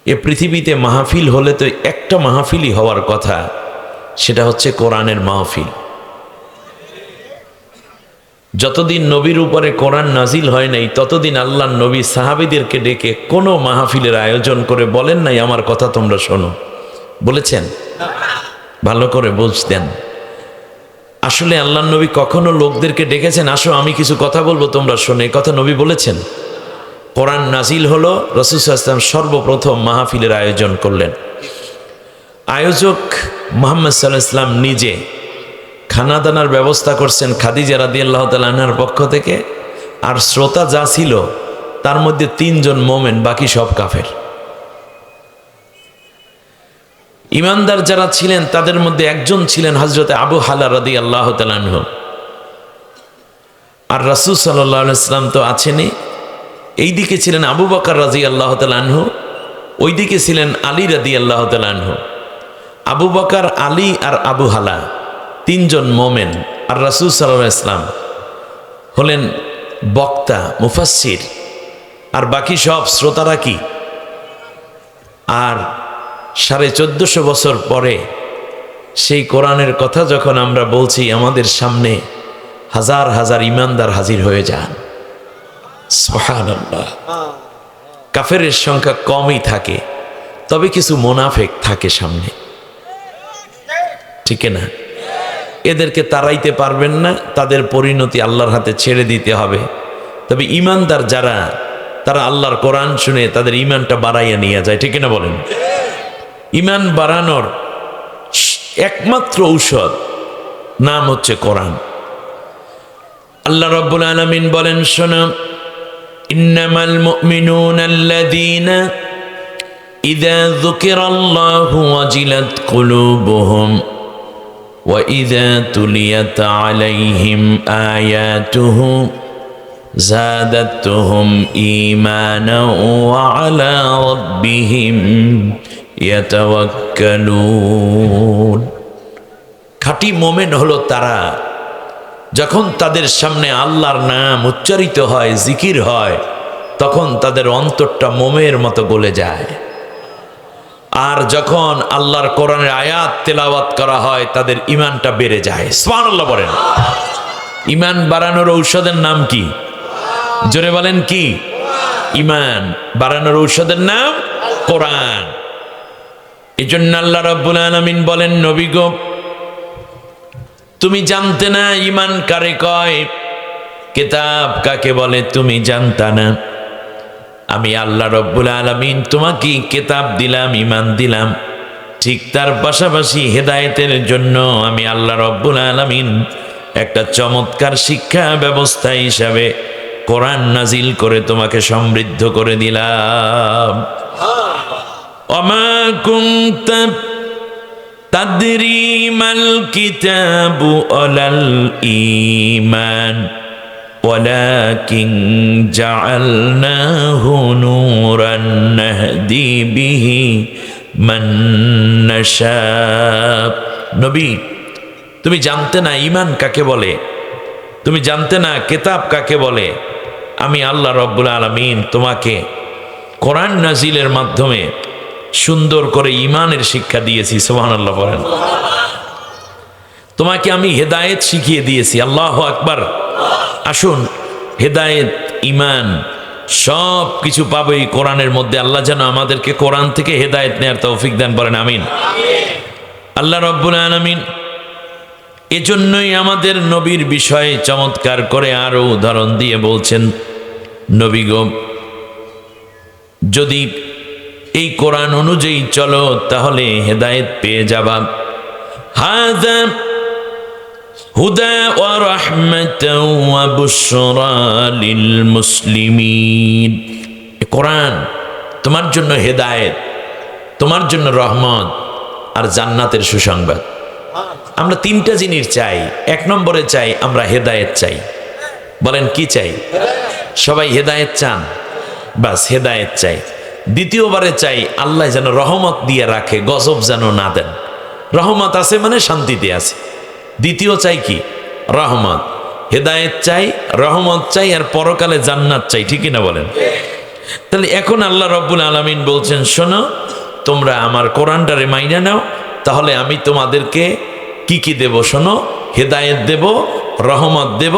এ পৃথিবীতে মাহফিল হলে তো একটা মাহফিলই হওয়ার কথা, সেটা হচ্ছে কোরআনের মাহফিল। যতদিন নবীর উপরে কোরআন নাজিল হয় নাই ততদিন আল্লাহর নবী সাহাবীদেরকে ডেকে কোনো মাহফিলের আয়োজন করে বলেন নাই আমার কথা তোমরা শোনো, বলেছেন? ভালো করে বুঝতেন। আসলে আল্লাহর নবী কখনো লোকদেরকে ডেকেছেন আসো আমি কিছু কথা বলবো তোমরা শোনো, এই কথা নবী বলেছেন? কোরআন নাজিল হলো, রাসূল সাল্লাল্লাহু আলাইহি ওয়াসাল্লাম সর্বপ্রথম মাহফিলের আয়োজন করলেন। আয়োজক মুহাম্মদ সাল্লাল্লাহু আলাইহি ওয়াসাল্লাম নিজে খানা দানার ব্যবস্থা করছেন খাদিজা রাদিয়াল্লাহু তাআলা আনহার পক্ষ থেকে, আর শ্রোতা যা ছিল তার মধ্যে 3 জন মোমেন, বাকি সব কাফের। ইমানদার যারা ছিলেন তাদের মধ্যে একজন ছিলেন হযরতে আবু হালা রাদিয়াল্লাহু তাআলা আনহু। আর রাসূল সাল্লাল্লাহু আলাইহি ওয়াসাল্লাম তো আছেনই, এইদিকে ছিলেন আবু বকর রাদিয়াল্লাহু তাআলা আনহু, ওইদিকে ছিলেন আলী রাদিয়াল্লাহু তাআলা আনহু। আবু বকর, আলী আর আবু হালা 3 জন মোমেন, আর রাসূল সাল্লাল্লাহু আলাইহি ওয়াসাল্লাম হলেন বক্তা, মুফাসসির, আর বাকি সব শ্রোতারা কি? আর 1450 বছর পরে সেই কোরআনের কথা যখন আমরা বলছি, আমাদের সামনে হাজার হাজার ইমানদার হাজির হয়ে যান। সুবহানাল্লাহ। কাফেরের সংখ্যা কমই থাকে, তবে কিছু মুনাফিক থাকে সামনে, ঠিক না? এদেরকে তাড়াইতে পারবেন না, তাদের পরিণতি আল্লাহর হাতে ছেড়ে দিতে হবে। তবে ইমানদার যারা, তারা আল্লাহর কোরআন শুনে তাদের ইমানটা বাড়াইয়া নিয়ে যায়, ঠিক না বলেন? ইমান বাড়ানোর একমাত্র ঔষধ নাম হচ্ছে কোরআন। আল্লাহ রাব্বুল আলামিন বলেন, শোনো, ইন্নামাল মুমিনুনা আল্লাযীনা ইযা যুকিরাল্লাহু ওয়াজিলাত কুলুবুহুম ওয়া ইযা তুলিয়াত আলাইহিম আয়াতুহু যাদাতুহুম ঈমানান ওয়া আলা রাব্বিহিম ইয়াতাওয়াক্কালুন। খাঁটি মুমিন হলো তারা, যখন তাদের সামনে আল্লাহর নাম উচ্চারিত হয়, জিকির হয়, তখন তাদের অন্তরটা মোমের মতো গলে যায়। আর যখন আল্লাহর কোরআনের আয়াত তেলাওয়াত করা হয়, তাদের ইমানটা বেড়ে যায়। সুবহানাল্লাহ বলেন। ইমান বাড়ানোর ঔষধের নাম কি? জোরে বলেন কি? ইমান বাড়ানোর ঔষধের নাম কোরআন। এই জন্য আল্লাহ রাব্বুল আলামিন বলেন, নবী গো, তুমি জানতে না ইমান কারে কয়, কিতাব কাকে বলে তুমি জানতা না। আমি আল্লাহ রাব্বুল আলামিন তোমাকে কিতাব দিলাম, ইমান দিলাম, ঠিক তার পাশাপাশি হেদায়েতের জন্য আমি আল্লাহ রাব্বুল আলামিন একটা চমৎকার শিক্ষা ব্যবস্থা হিসাবে কোরআন নাজিল করে তোমাকে সমৃদ্ধ করে দিলাম। ওমা কুনতা তাদরি মাল কিতাবু ওয়ালাল ঈমান ওয়ালাকিন জাআলনাহু নূরান নাহদি বিহি মান নাশা। নবী, তুমি জানতে না ঈমান কাকে বলে, তুমি জানতে না কিতাব কাকে বলে। আমি আল্লাহ রাব্বুল আলামিন তোমাকে কোরআন নাজিলের মাধ্যমে সুন্দর করে ঈমানের শিক্ষা দিয়েছি। সুবহানাল্লাহ বলেন। তোমাকে আমি হেদায়েত শিখিয়ে দিয়েছি। আল্লাহু আকবার। আসুন, হেদায়েত, ঈমান সব কিছু পাবো এই কোরআনের মধ্যে। আল্লাহ যেন আমাদেরকে কোরআন থেকে হেদায়েত নেয়ার তৌফিক দান করেন, আমিন। আল্লাহ রাব্বুল আলামিন এজন্যই আমাদের নবীর বিষয়ে চমৎকার করে আরো উদাহরণ দিয়ে বলছেন, নবী গো, যদি এই কোরআন অনুযায়ী চলো তাহলে হেদায়েত পেয়ে যাবা। হাযা হুদা ওয়া রাহমাতাও ওয়া বুশরা লিল মুসলিমিন। কোরআন তোমার জন্য হেদায়েত, তোমার জন্য রহমত আর জান্নাতের সুসংবাদ। আমরা 3টা জিনিস চাই। 1 নম্বরে চাই আমরা হেদায়েত চাই। বলেন কি চাই? সবাই হেদায়েত চান? বাস হেদায়েত চাই। দ্বিতীয়বারে চাই আল্লাহ যেন রহমত দিয়ে রাখে, গজব যেন না দেন। রহমত আছে মানে শান্তিতে আছে। দ্বিতীয় চাই কি? রহমত। হেদায়েত চাই, রহমত চাই, আর পরকালে জান্নাত চাই, ঠিক না বলেন? তাহলে এখন আল্লাহ রব্বুল আলামিন বলছেন, শোনো তোমরা আমার কোরআনটারে মাইনা নাও, তাহলে আমি তোমাদেরকে কি কি দেব শোনো, হেদায়েত দেব, রহমত দেব,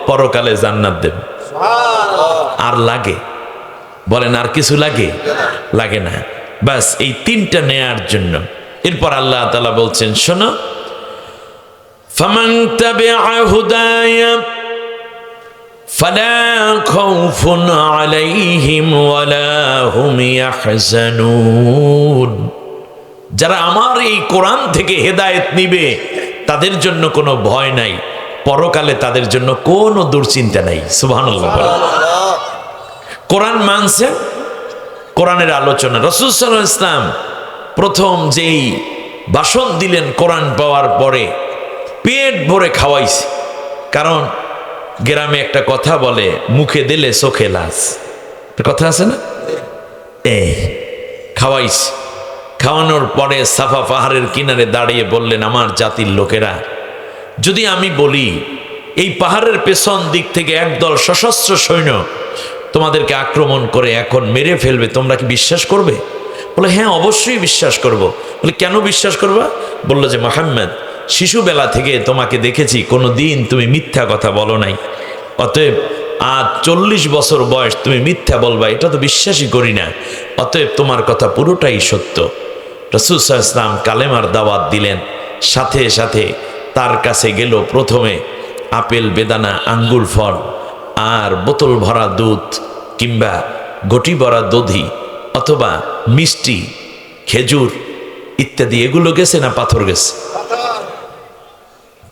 পরকালে জান্নাত দেব। আর লাগে? বলেন আর কিছু লাগে? লাগে না। বাস এই তিনটা নেয়ার জন্য এরপর আল্লাহ তাআলা বলছেন, শোনো ফামান তাবিআ হুদায়া ফালা খাউফুন আলাইহিম ওয়ালা হুম ইয়াহজানুন। যারা আমার এই কোরআন থেকে হেদায়েত নিবে তাদের জন্য কোনো ভয় নাই, পরকালে তাদের জন্য কোনো দুশ্চিন্তা নাই। সুবহানাল্লাহ। কোরআন মানছে, কোরআনের আলোচনা। রাসূল সাল্লাল্লাহু আলাইহি ওয়াসাল্লাম প্রথম যেই ভাষণ দিলেন কোরআন পাওয়ার পরে পেট ভরে খাওয়াইছে। কারণ গ্রামে একটা কথা বলে, মুখে দিলে চোখে লাজ, একটা কথা আছে না? খাওয়াইছে। খাওয়ানোর পরে সাফা পাহাড়ের কিনারে দাঁড়িয়ে বললেন, আমার জাতির লোকেরা, যদি আমি বলি এই পাহাড়ের পেছন দিক থেকে একদল সশস্ত্র সৈন্য তোমাদেরকে আক্রমণ করে এখন মেরে ফেলবে, তোমরা কি বিশ্বাস করবে? বলে হ্যাঁ অবশ্যই বিশ্বাস করব। বলে কেন বিশ্বাস করবা? বলল যে মুহাম্মদ, শিশুবেলা থেকে তোমাকে দেখেছি, কোনো দিন তুমি মিথ্যা কথা বলো নাই, অতএব আজ 40 বছর বয়স তুমি মিথ্যা বলবা, এটা তো বিশ্বাসই করি না, অতএব তোমার কথা পুরোটাই সত্য। রাসূল সাল্লাল্লাহু আলাইহি ওয়াসাল্লাম কালেমার দাওয়াত দিলেন, সাথে সাথে তার কাছে গেল প্রথমে আপেল, বেদানা, আঙ্গুর ফল আর বোতল ভরা দুধ কিংবা ঘটি ভরা দধি অথবা মিষ্টি, খেজুর ইত্যাদি। এগুলো গেছে না পাথর গেছে?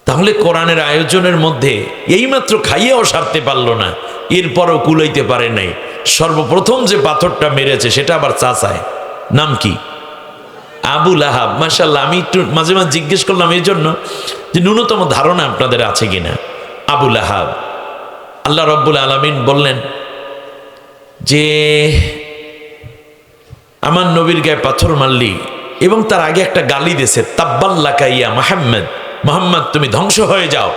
তাহলে কোরআনের আয়োজনের মধ্যে এইমাত্র খাইয়েও সারতে পারলো না, এরপরও কুলাইতে পারে নাই। সর্বপ্রথম যে পাথরটা মেরেছে সেটা আবার চাচায়, নাম কি? আবু লাহাব। মাশাআল্লাহ, আমি একটু মাঝে মাঝে জিজ্ঞেস করলাম এই জন্য যে ন্যূনতম ধারণা আপনাদের আছে কিনা। আবু লাহাব। আল্লাহ রব্বুল আলামিন বললেন যে আমার নবীর গায়ে পাথর মারলি, এবং তার আগে একটা গালি দিয়েছে, তাব্বাল্লাকা ইয়া মুহাম্মদ, মুহাম্মদ তুমি ধ্বংস হয়ে যাও।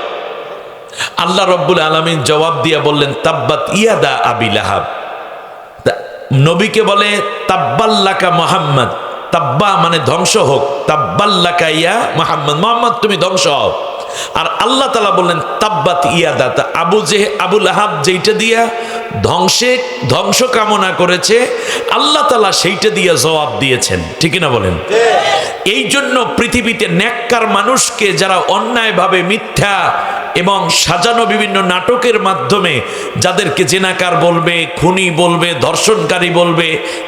আল্লাহ রব্বুল আলামিন জবাব দিয়ে বললেন, তাব্বাত ইয়াদা আবি লাহাব। নবীকে বলে তাব্বাল্লাকা মুহাম্মদ, তাব্বা মানে ধ্বংস হোক, তাব্বাল্লাকা ইয়া মুহাম্মদ, মুহাম্মদ তুমি ধ্বংস হও। আর আল্লাহ তাআলা বললেন তাব্বাত ইয়াদা, আবু লাহাব যেইটা দিয়া ধ্বংস কামনা করেছে, আল্লাহ তাআলা সেইটা দিয়ে জবাব দিয়েছেন। ঠিক না বলেন? এই জন্য পৃথিবীতে নেককার মানুষকে যারা অন্যায়ভাবে মিথ্যা এবং সাজানো বিভিন্ন নাটকের মাধ্যমে যাদেরকে জেনাকার বলবে, খুনি বলবে, ধর্ষণকারী বলবে,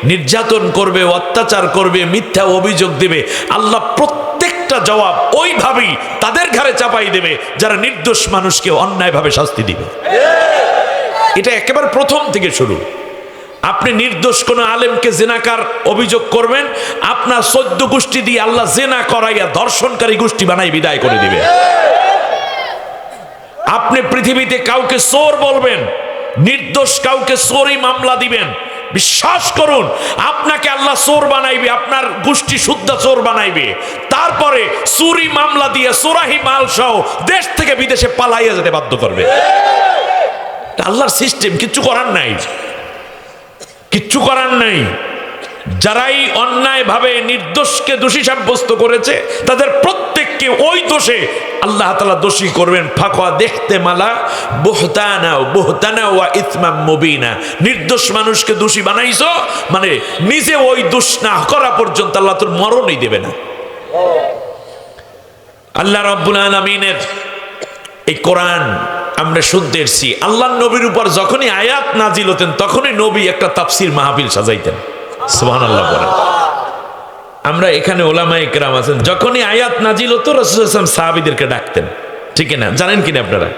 নির্যাতন করবে, অত্যাচার করবে, মিথ্যা অভিযোগ দেবে, আল্লাহ প্রত্যেকটা জবাব ওইভাবেই তাদের ঘাড়ে চাপাই দেবে যারা নির্দোষ মানুষকে অন্যায়ভাবে শাস্তি দিবে। এটা একেবারে প্রথম থেকে শুরু। আপনি নির্দোষ কোন আলেমকে জেনাকার অভিযোগ করবেন, আপনার 14 গোষ্ঠী দিয়ে আল্লাহ জেনা করাইয়া ধর্ষণকারী গোষ্ঠী বানাই বিদায় করে দিবে। আপনি পৃথিবীতে কাউকে চোর বলবেন, নির্দোষ কাউকে চোরই মামলা দিবেন, বিশ্বাস করুন আপনাকে আল্লাহ চোর বানাইবে, আপনার গোষ্ঠী শুদ্ধ চোর বানাইবে। তারপরে চুরি মামলা দিয়ে চোরাহি মাল সহ দেশ থেকে বিদেশে পালাইয়া যেতে বাধ্য করবে। আল্লাহর সিস্টেম, কিচ্ছু করার নাই, কিচ্ছু করার নাই। যারাই অন্যায় ভাবে নির্দোষকে দোষী সাব্যস্ত করেছে তাদের প্রত্যেককে ওই দোষে আল্লাহ তাআলা দোষী করবেন। ফাঁকা দেখতে মালা বুহতানা ওয়া ইসমাম মুবিনা। নির্দোষ মানুষকে দোষী বানাইছো মানে নিজে ওই দোষ না করা পর্যন্ত আল্লাহ তোর মরণই দেবে না। আল্লাহ রাব্বুল আলামিনের এই কোরআন আমরা শুনতে এসেছি, আল্লাহর নবীর উপর যখনই আয়াত নাজিল হতেন তখনই নবী একটা তাফসীর মাহফিল সাজাইতেন। সুবহানাল্লাহ বলেন। আমরা এখানে ওলামায়ে কেরাম আছেন, যখনই আয়াত নাজিল হতো রাসূল সাল্লাল্লাহু আলাইহি ওয়াসাল্লাম সাহাবীদেরকে ডাকতেন। ঠিক না? জানেন কিনা আপনারা?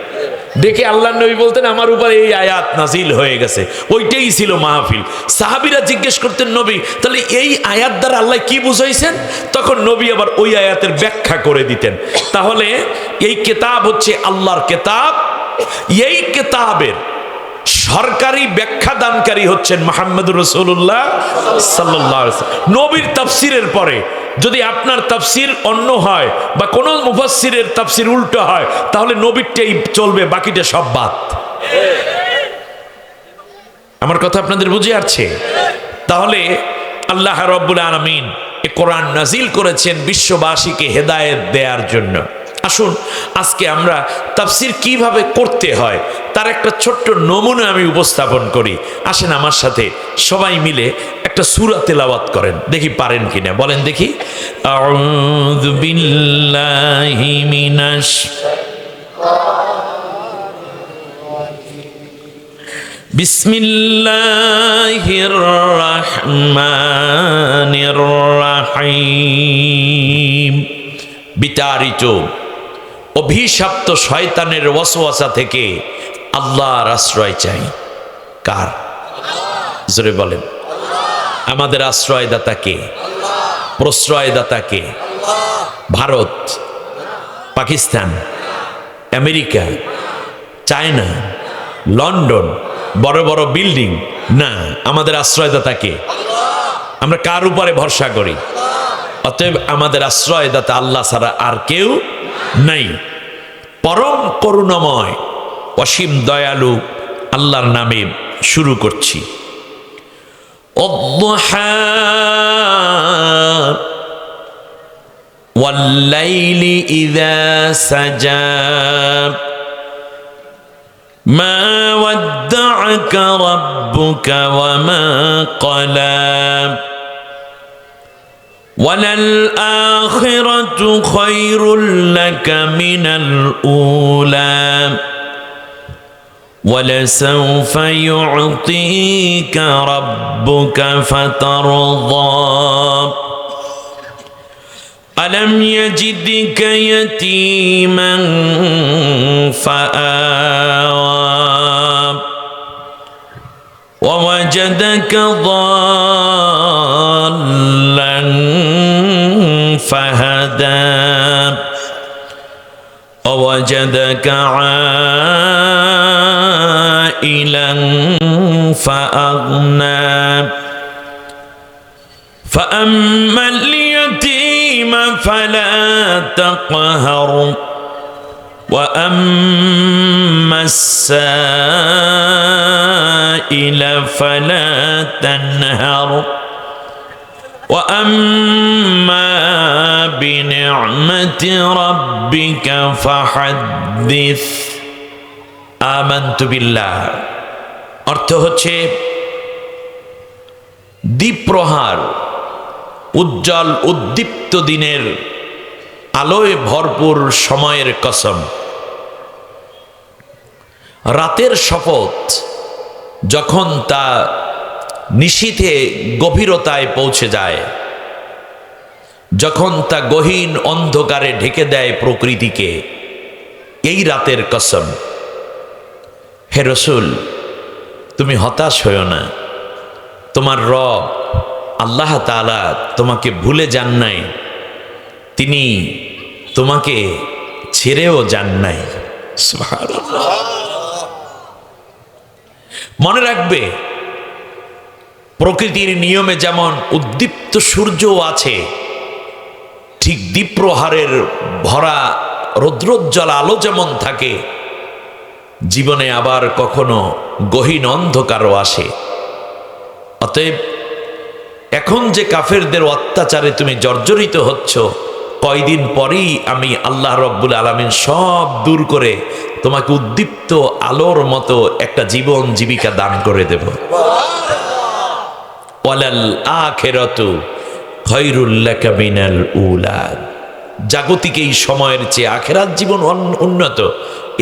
ডেকে আল্লাহর নবী বলতেন আমার উপরে এই আয়াত নাজিল হয়ে গেছে, ওইটাই ছিল মাহফিল। সাহাবীরা জিজ্ঞেস করতেন নবী তাহলে এই আয়াত দ্বারা আল্লাহ কি বুঝাইছেন? তখন নবী আবার ওই আয়াতের ব্যাখ্যা করে দিতেন। তাহলে এই কিতাব হচ্ছে আল্লাহর কিতাব, এই কিতাবের সরকারি ব্যাখ্যা দানকারী হচ্ছেন মুহাম্মদুর রাসূলুল্লাহ সাল্লাল্লাহু আলাইহি ওয়াসাল্লাম। নবীর তাফসীরের পরে যদি আপনার তাফসীর অন্য হয় বা কোন মুফাসসিরের তাফসীর উল্টো হয় তাহলে নবীরটাই চলবে, বাকিটা সব বাদ। আমার কথা আপনাদের বুঝে আসছে? তাহলে আল্লাহ রাব্বুল আলামিন এই কোরআন নাজিল করেছেন বিশ্ববাসীকে হেদায়েত দেওয়ার জন্য। আসুন আজকে আমরা তাফসীর কিভাবে করতে হয় তার একটা ছোট্ট নমুনা আমি উপস্থাপন করি। আসেন আমার সাথে সবাই মিলে একটা সূরা তেলাওয়াত করেন, দেখি পারেন কিনা। বলেন দেখি, আউযু বিল্লাহি মিনাশ বিসমিল্লাহির রহমানির রহিম। বিতাড়িত অভিশপ্ত শয়তানের ওয়াসওয়াসা থেকে আল্লাহর আশ্রয় চাই। কার? জোরে বলেন। আমাদের আশ্রয়দাতা কে? প্রশ্রয়দাতা কে? Bharat, Pakistan, America, China, London, বড় বড় বিল্ডিং না, আমাদের আশ্রয়দাতা কে? আমরা কার উপরে ভরসা করি? অতএব আমাদের আশ্রয়দাতা আল্লাহ ছাড়া আর কেউ নাই। পরম করুণাময় অসীম দয়ালু আল্লাহর নামে শুরু করছি। অদ্দুহা ওয়াল্লাইলি ইযা সাজা মা ওয়াদ্দাআকা রাব্বুকা ওয়া মা ক্বালা وَلَلْآخِرَةُ خَيْرٌ لَكَ مِنَ الْأُولَى وَلَسَوْفَ يُعْطِيكَ رَبُّكَ فَتَرْضَى أَلَمْ يَجِدْكَ يَتِيمًا فَآوَى وَوَجَدَكَ ضَالًّا فهدى ووجدك عائلا فأغنى فأما اليتيم فلا تقهر وأما السائل فلا تنهر وأما بنعمة ربك فحدث آمنت بالله। অর্থ হচ্ছে দ্বীপ্রহার উজ্জ্বল উদ্দীপ্ত দিনের আলোয় ভরপুর সময়ের কসম, রাতের শপথ যখন তা নিশীথে গভীরতায় পৌঁছে যায়, যখন তা গহীন অন্ধকারে ঢেকে দেয় প্রকৃতিকে, এই রাতের কসম। হে রসূল, তুমি হতাশ হয়ো না, তোমার রব আল্লাহ তাআলা তোমাকে ভুলে যান নাই, তিনি তোমাকে ছেড়েও যান নাই। সুবহানাল্লাহ। মনে রাখবে, প্রকৃতির নিয়মে যেমন উদ্দীপ্ত সূর্য আছে, ঠিক দ্বীপ্রহারের ভরা রৌদ্রোজ্জ্বল আলো যেমন থাকে, জীবনে আবার কখনো গহীন অন্ধকারও আসে। অতএব এখন যে কাফেরদের অত্যাচারে তুমি জর্জরিত হচ্ছ, কয়দিন পরেই আমি আল্লাহ রব্বুল আলামিন সব দূর করে তোমাকে উদ্দীপ্ত আলোর মতো একটা জীবন জীবিকা দান করে দেব। ওয়ালাল আখিরাতু খায়রুল লাকা মিনাল উলা। জাগতিক এই সময়ের চেয়ে আখিরাত জীবন উন্নত,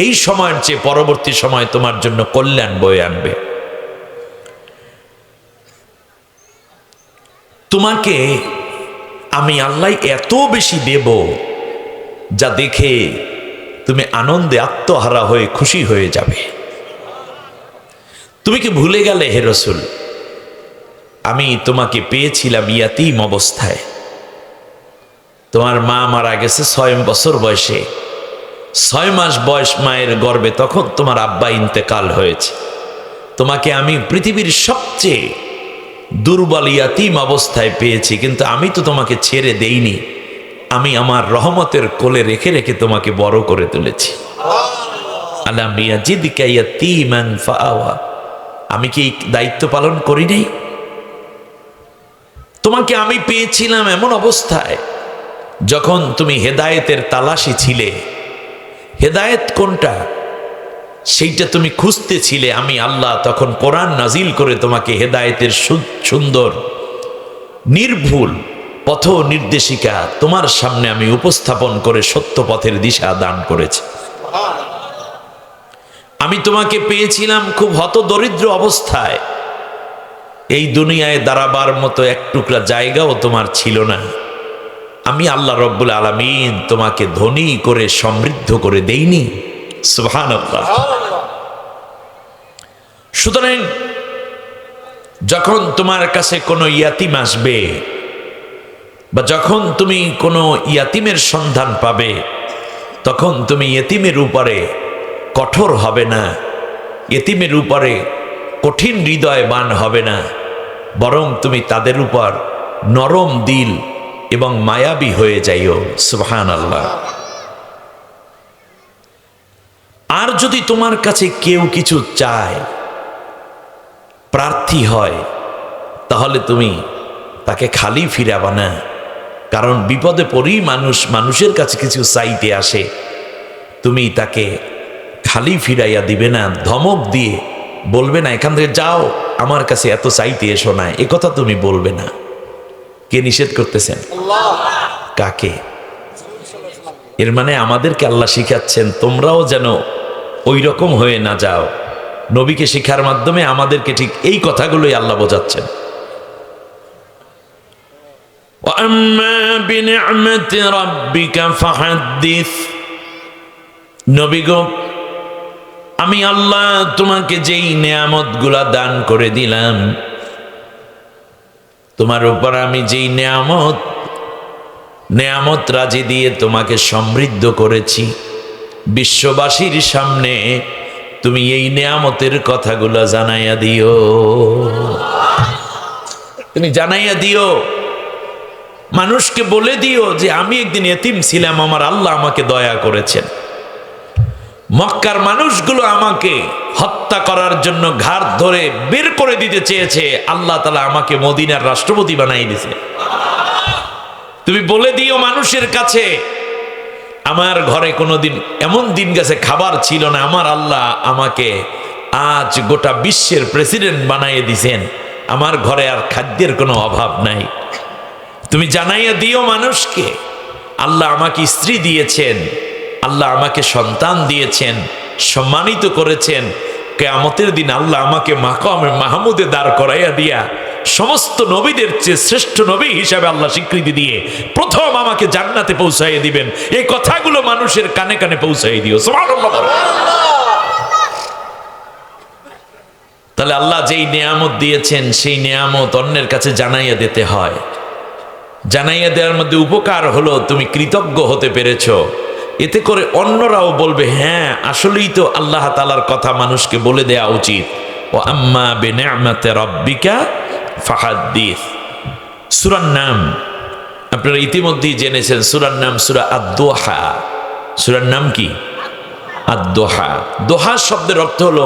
এই সময়ের চেয়ে পরবর্তী সময় তোমার জন্য কল্যাণ বয়ে আনবে। তোমাকে আমি আল্লাহ এত বেশি দেব যা দেখে তুমি আনন্দে আত্মহারা হয়ে খুশি হয়ে যাবে। তুমি কি ভুলে গেলে হে রসূল, আমি তোমাকে পেয়েছিলাম ইয়াতীম অবস্থায়। তোমার মা মারা গেছে 6 বছর বয়সে, 6 মাস বয়স মায়ের গর্ভে, তখন তোমার আব্বা ইন্তেকাল হয়েছে। তোমাকে আমি পৃথিবীর সবচেয়ে দুর্বল ইয়াতীম অবস্থায় পেয়েছি, কিন্তু আমি তো তোমাকে ছেড়ে দেইনি, আমি আমার রহমতের কোলে রেখে রেখে তোমাকে বড় করে তুলেছি। আলাম ইয়াজিদকা ইয়াতীমান ফাআওয়া, আমি কি এই দায়িত্ব পালন করি নাই? তোমাকে আমি পেয়েছিলাম এমন অবস্থায় যখন তুমি হেদায়েতের তালাশি ছিলে। হেদায়েত কোনটা সেইটা তুমি খুঁজতেছিলে, আমি আল্লাহ তখন কোরআন নাজিল করে তোমাকে হেদায়েতের সুন্দর নির্ভুল পথ নির্দেশিকা তোমার সামনে আমি উপস্থাপন করে সত্য পথের দিশা দান করেছি। আমি তোমাকে পেয়েছিলাম খুব হতদরিদ্র অবস্থায়, এই দুনিয়ায় দাঁড়াবার মতো এক টুকরা জায়গাও তোমার ছিল না। আমি আল্লাহ রব্বুল আলামিন তোমাকে ধনী করে সমৃদ্ধ করে দেইনি? সুবহানাল্লাহ। সুতরাং যখন তোমার কাছে কোনো ইয়াতিম আসবে বা যখন তুমি কোনো ইয়াতিমের সন্ধান পাবে, তখন তুমি ইয়েতিমের উপরে কঠোর হবে না, ইয়েতিমের উপরে কঠিন হৃদয়বান হবে না, বরং তুমি তাদের উপর নরম দিল এবং মায়াবী হয়ে যাইও। সুবহানাল্লাহ। আর যদি তোমার কাছে কেউ কিছু চায়, প্রার্থী হয়, তাহলে তুমি তাকে খালি ফিরাবা না। কারণ বিপদে পড়েই মানুষের কাছে কিছু চাইতে আসে, তুমি তাকে খালি ফিরাইয়া দিবে না, ধমক দিয়ে বলবে না এখান থেকে যাও, আমার কাছে এত চাইতে এসো না, এ কথা তুমি বলবে না। কে নিষেধ করতেছেন? কাকে? এর মানে আমাদেরকে আল্লাহ শিখাচ্ছেন তোমরাও যেন ওই রকম হয়ে না যাও। নবীকে শিক্ষার মাধ্যমে আমাদেরকে ঠিক এই কথাগুলোই আল্লাহ বোঝাচ্ছেন। নবী গো, আমি আল্লাহ তোমাকে যেই নেয়ামত গুলা দান করে দিলাম, তোমার উপর আমি যেই নেয়ামত রাজি দিয়ে তোমাকে সমৃদ্ধ করেছি, বিশ্ববাসীর সামনে তুমি এই নেয়ামতের কথাগুলা জানাইয়া দিও। তুমি জানাইয়া দিও, মানুষকে বলে দিও যে আমি একদিন এতিম ছিলাম, আমার আল্লাহ আমাকে দয়া করেছেন। মক্কার মানুষগুলো আমাকে হত্যা করার জন্য ঘাড় ধরে বের করে দিতে চেয়েছে, আল্লাহ তাআলা আমাকে মদিনার রাষ্ট্রপতি বানাই দিয়েছে। তুমি বলে দিও মানুষের কাছে, আমার ঘরে কোনোদিন এমন দিন গেছে খাবার ছিল না, আমার আল্লাহ আমাকে আজ গোটা বিশ্বের প্রেসিডেন্ট বানাইয়ে দিয়েছেন, আমার ঘরে আর খাদ্যের কোনো অভাব নাই। তুমি জানাইয়া দিও মানুষকে, আল্লাহ আমাকে স্ত্রী দিয়েছেন, আল্লাহ আমাকে সন্তান দিয়েছেন, সম্মানিত করেছেন। কিয়ামতের দিন আল্লাহ আমাকে মাকামে মাহমুদে দাঁড় করাইয়া দিয়া সমস্ত নবীদের চেয়ে শ্রেষ্ঠ নবী হিসাবে আল্লাহ স্বীকৃতি দিয়ে প্রথম আমাকে জান্নাতে পৌঁছাইয়ে দিবেন। এই কথাগুলো মানুষের কানে কানে পৌঁছাইয়ে দিও। সুবহানাল্লাহ। তাহলে আল্লাহ যেই নিয়ামত দিয়েছেন সেই নিয়ামত অন্যের কাছে জানাইয়া দিতে হয়। জানাইয়া দেওয়ার মধ্যে উপকার হলো তুমি কৃতজ্ঞ হতে পেরেছো, এতে করে অন্যরাও বলবে হ্যাঁ আসলেই তো আল্লাহ তাআলার কথা মানুষকে বলে দেয়া উচিত। ও আম্মা বিনিআমাতি রাব্বিকা ফাহাদ্দিস। সূরার নাম আপনারা ইতিমধ্যেই জেনেছেন, সূরার নাম সূরা আদ-দোহা। সূরার নাম কি? আদ-দোহা। দোহা শব্দের অর্থ হলো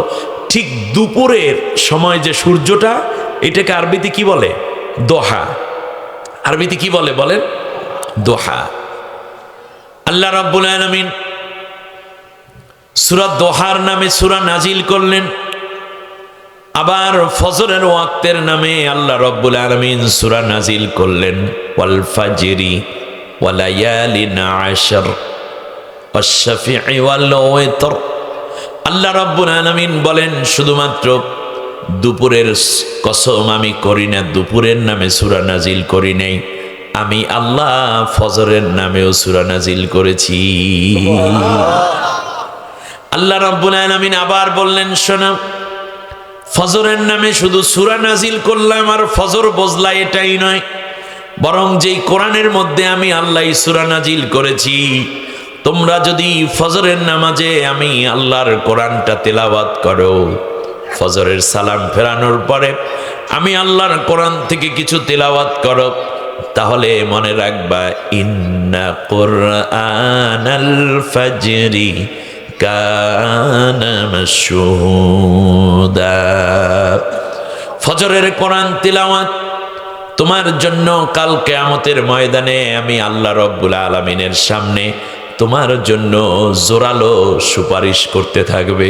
ঠিক দুপুরের সময় যে সূর্যটা, এটাকে আরবিতে কি বলে? দোহা। আরবিতে কি বলে বলেন? দোহা। আল্লাহ রাব্বুল আলামিন সূরা দোহার নামে সূরা নাজিল করলেন। আবার ফজরের ওয়াক্তের নামে আল্লাহ রাব্বুল আলামিন সূরা নাজিল করলেন। ওয়াল ফাজরি ওয়া লায়ালিন আশর ওয়াশ শাফিঈ ওয়াল ওয়িতর। আল্লাহ রাব্বুল আলামিন বলেন শুধুমাত্র দুপুরের কসম আমি করি না, দুপুরের নামে সূরা নাজিল করি নাই, আমি আল্লাহ ফজরের নামেও সূরা নাজিল করেছি। আল্লাহ রাব্বুল আলামিন আবার বললেন শোনো, ফজরের নামে শুধু সূরা নাজিল করলাম আর ফজর বুঝলা এটাই নয়, বরং যেই কোরআনের মধ্যে আমি আল্লাহ সূরা নাজিল করেছি, তোমরা যদি ফজরের নামাজে আমি আল্লাহর কোরআনটা তেলাওয়াত করো, ফজরের সালাম ফেরানোর পরে আমি আল্লাহর কোরআন থেকে কিছু তেলাওয়াত করো, তাহলে মনে রাখবা ইন্না কুরআনাল ফাজরি কানা মাশহুদা। ফজরের কোরআন তিলাওয়াত তোমার জন্য কাল কিয়ামতের ময়দানে আমি আল্লাহ রাব্বুল আলামিনের সামনে তোমার জন্য জোরালো সুপারিশ করতে থাকবে।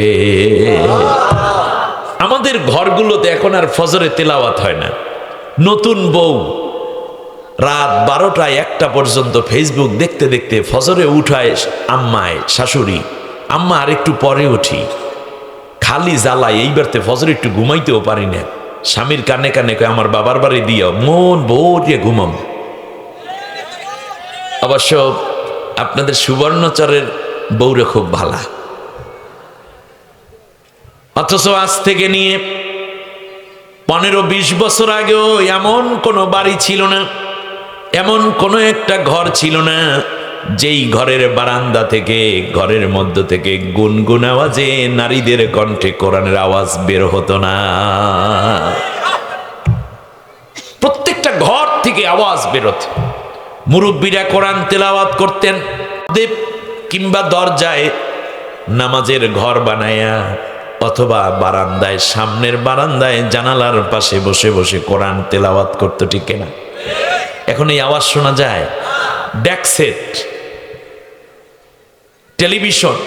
আমাদের ঘরগুলোতে এখন আর ফজরে তেলাওয়াত হয় না। নতুন বউ রাত 12টা 1টা পর্যন্ত ফেসবুক দেখতে দেখতে ফজরে উঠায় আম্মায় শাশুড়ি, আম্মা আর একটু পরে উঠি, খালি জ্বালায় এইবারতে ফজরে একটু ঘুমাইতেও পারি না। স্বামীর কানে কানে কয় আমার বাবার বাড়ি দিও, মন ভরিয়ে ঘুমাম। অবশ্য আপনাদের সুবর্ণচরের বউরে খুব ভালা, অথচ আজ থেকে নিয়ে 15-20 বছর আগেও এমন কোনো বাড়ি ছিল না, এমন কোনো একটা ঘর ছিল না যেই ঘরের বারান্দা থেকে, ঘরের মধ্য থেকে গুনগুন আওয়াজে নারীদের কণ্ঠে কোরআনের আওয়াজ বের হতো না। প্রত্যেকটা ঘর থেকে আওয়াজ বেরোত। মুরব্বীরা কোরআন তেলাওয়াত করতেন, দেব কিংবা দরজায় নামাজের ঘর বানায়া অথবা বারান্দায়, সামনের বারান্দায় জানালার পাশে বসে বসে কোরআন তেলাওয়াত করতো, ঠিক না? এখন এই আওয়াজ শোনা যায়। ডেকসেট, টেলিভিশন,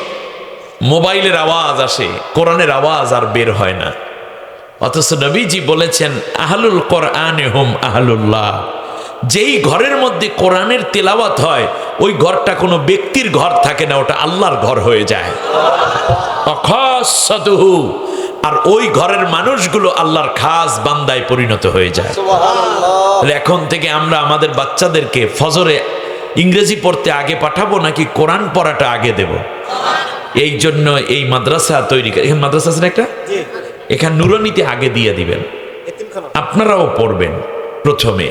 মোবাইলের আওয়াজ আসে, কোরআনের আওয়াজ আর বের হয় না। অথচ নবীজি বলেছেন আহলুল কোরআনে হুম আহলুল্লাহ, যেই ঘরের মধ্যে কোরআনের তেলাওয়াত হয় ওই ঘরটা কোনো ব্যক্তির ঘর থাকে না, ওটা আল্লাহর ঘর হয়ে যায়। অখাসাতুহু, আর ওই ঘরের মানুষগুলো আল্লাহর খাস বান্দায় পরিণত হয়ে যায়। এখন থেকে আমরা আমাদের বাচ্চাদেরকে ফজরে ইংরেজি পড়তে আগে পাঠাবো নাকি কোরআন পড়াটা আগে দেব? এই জন্য এই মাদ্রাসা তৈরি, এখানে মাদ্রাসা আছে একটা, এখানে নুরানিতে আগে দিয়ে দিবেন, আপনারাও পড়বেন। প্রথমে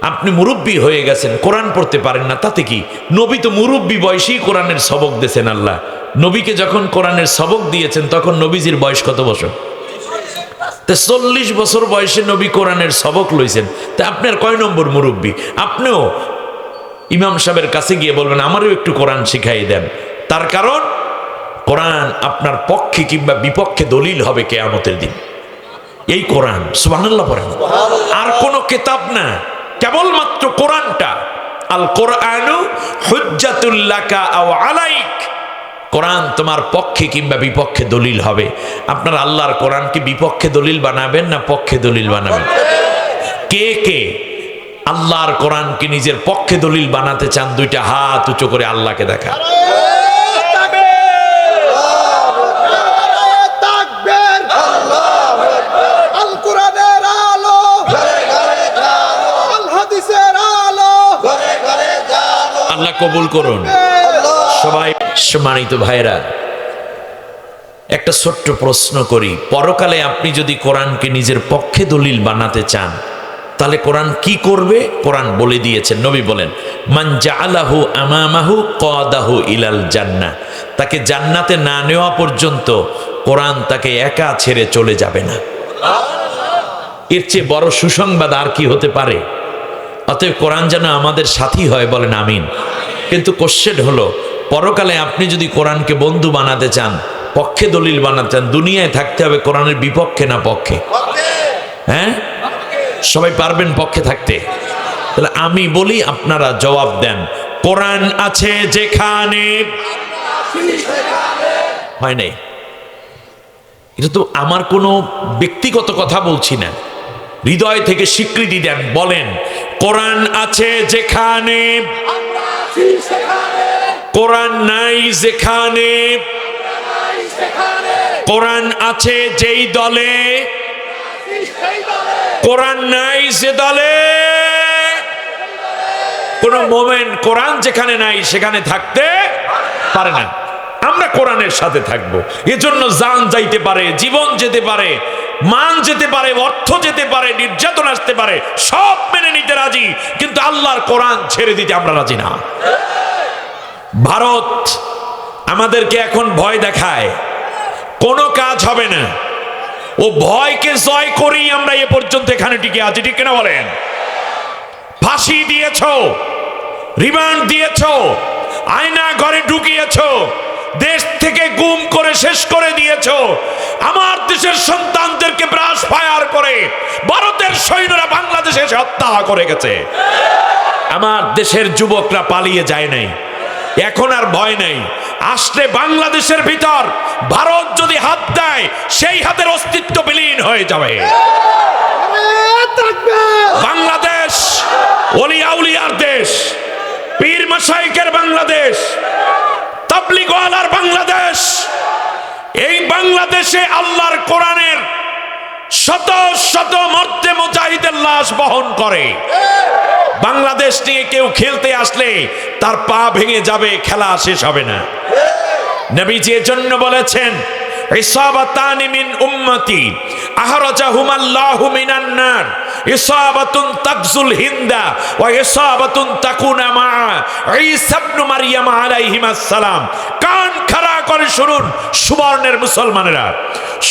আপনি মুরব্বী হয়ে গেছেন, কোরআন পড়তে পারেন না, তাতে কি? নবী তো মুরব্বী বয়সেই কোরআনের সবক দিয়েছেন। আল্লাহ নবীকে যখন কোরআনের সবক দিয়েছেন তখন নবীজির বয়স কত বছর? 40 বছর বয়সে নবী কোরআনের সবক লইছেন। তা আপনার কয় নম্বর মুরব্বী? আপনিও ইমাম সাহেবের কাছে গিয়ে বলবেন আমারও একটু কোরআন শিখাই দেন। তার কারণ কোরআন আপনার পক্ষে কিংবা বিপক্ষে দলিল হবে কিয়ামতের দিন। এই কোরআন, সুবহানাল্লাহ পড়েন। আর কোন কিতাব না, কেবলমাত্র কোরআনটা। আল কোরআনু হুজ্জাতুল লাকা আও আলাইক, কোরআন তোমার পক্ষে কিংবা বিপক্ষে দলিল হবে। আপনার আল্লাহর কোরআনকে বিপক্ষে দলিল বানাবেন না পক্ষে দলিল বানাবেন? কে কে আল্লাহর কোরআনকে নিজের পক্ষে দলিল বানাতে চান? দুইটা হাত উঁচু করে আল্লাহকে দেখা। আল্লাহ কবুল করুন। সবাই সম্মানিত ভাইরা, একটা ছোট্ট প্রশ্ন করি, পরকালে আপনি যদি কোরআনকে নিজের পক্ষে দলিল বানাতে চান তাহলে কোরআন কি করবে? কোরআন বলে দিয়েছেন, নবী বলেন মান জাআলাহু আমামাহু কাদাহু ইলাল জান্নাহ, তাকে জান্নাতে না নেওয়া পর্যন্ত কোরআন তাকে একা ছেড়ে চলে যাবে না। এর চেয়ে বড় সুসংবাদ আর কি হতে পারে? অতএব কোরআন যেন আমাদের সাথী হয়, বলেন আমিন। কিন্তু কোশ্চেন হলো, পরকালে আপনি যদি কোরআনকে বন্ধু বানাতে চান, পক্ষে দলিল বানাতে চান, দুনিয়ায় থাকতে হবে কোরআনের বিপক্ষে না পক্ষে? হ্যাঁ, সবাই পারবেন পক্ষে থাকতে? তাহলে আমি বলি, আপনারা জবাব দেন। কোরআন আছে যেখানে, হয় নাই? এটা তো আমার কোনো ব্যক্তিগত কথা বলছি না, হৃদয় থেকে স্বীকৃতি দেন, বলেন কোরআন আছে যেখানে, কোরআন নাই যেখানে, কোরআন আছে যেই দলে, কোরআন নাই যে দলে। কোন মোমেন কোরআন যেখানে নাই সেখানে থাকতে পারে না। আমরা কোরআনের সাথে থাকবো, এজন্য জান যাইতে পারে, জীবন যেতে পারে, মান যেতে পারে, অর্থ যেতে পারে, নির্যাতন আসতে পারে, সব মেনে নিতে রাজি, কিন্তু আল্লাহর কোরআন ছেড়ে দিতে আমরা রাজি না। ভারত আমাদেরকে এখন ভয় দেখায়, কোনো কাজ হবে না। ও ভয়কে জয় করেই আমরা এ পর্যন্ত এখানে টিকে আছি, ঠিক কিনা বলেন? ফাঁসি দিয়েছ, রিমান্ড দিয়েছ, আয়না ঘরে ঢুকিয়েছ, দেশ থেকে গুম করে শেষ করে দিয়েছো। আমার দেশের সন্তানদেরকে ব্রাশ ফায়ার করে ভারতের সৈন্যরা বাংলাদেশে এসে হত্যা করে গেছে। আমার দেশের যুবকরা পালিয়ে যায় নাই, এখন আর ভয় নেই। আসলে বাংলাদেশের ভিতর ভারত যদি হাত দেয়, সেই হাতের অস্তিত্ব বিলীন হয়ে যাবে। বাংলাদেশ ওলি আউলিয়ার দেশ, পীর মাশায়েখের বাংলাদেশ, তাবলীগ ওয়ালার বাংলাদেশ। এই বাংলাদেশে আল্লাহর কোরআনের শত শত মর্দে মুজাহিদের লাশ বহন করে। বাংলাদেশ নিয়ে কেউ খেলতে আসলে তার পা ভেঙে যাবে, খেলা শেষ হবে না। নবীজি এজন্য বলেছেন, ইসাবাতানি মিন উম্মতি আহরাজাহুমাল্লাহু মিনান নার, ইসাবাতুন তাকজুল হিন্দা ওয়া ইসাবাতুন তাকুনা মা ঈসা ইবনে মারইয়াম আলাইহিমাস সালাম। কান খাড়া করে শুনুন সুবর্ণের মুসলমানেরা,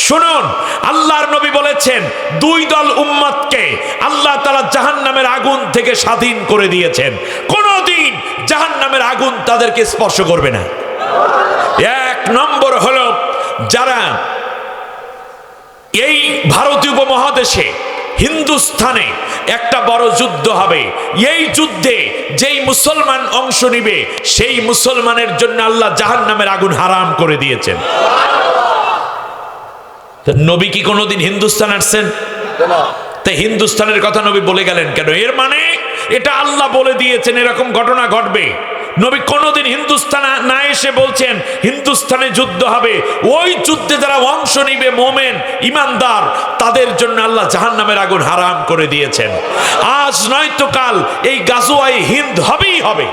শুনুন। আল্লাহর নবী বলেছেন, দুই দল উম্মতকে আল্লাহ তাআলা জাহান্নামের আগুন থেকে স্বাধীন করে দিয়েছেন। কোনদিন জাহান্নামের আগুন তাদেরকে স্পর্শ করবে না। এক নম্বর হলো, যারা এই ভারতীয় উপমহাদেশে হিন্দুস্তানে একটা বড় যুদ্ধ হবে, এই যুদ্ধে যেই মুসলমান অংশ নিবে সেই মুসলমানের জন্য আল্লাহ জাহান্নামের আগুন হারাম করে দিয়েছেন। নবী কি কোনোদিন হিন্দুস্তান আসছেন? তাই হিন্দুস্তানের কথা নবী বলে গেলেন কেন? এর মানে এটা আল্লাহ বলে দিয়েছেন এরকম ঘটনা ঘটবে। নবী কোনোদিন হিন্দুস্তান না এসে বলছেন হিন্দুস্তানে যুদ্ধ হবে, ওই যুদ্ধে যারা অংশ নিবে মোমেন ইমানদার, তাদের জন্য আল্লাহ জাহান্নামের আগুন হারাম করে দিয়েছেন। আজ নয়তো কাল এই গাজওয়ায়ে হিন্দ হবেই হবে,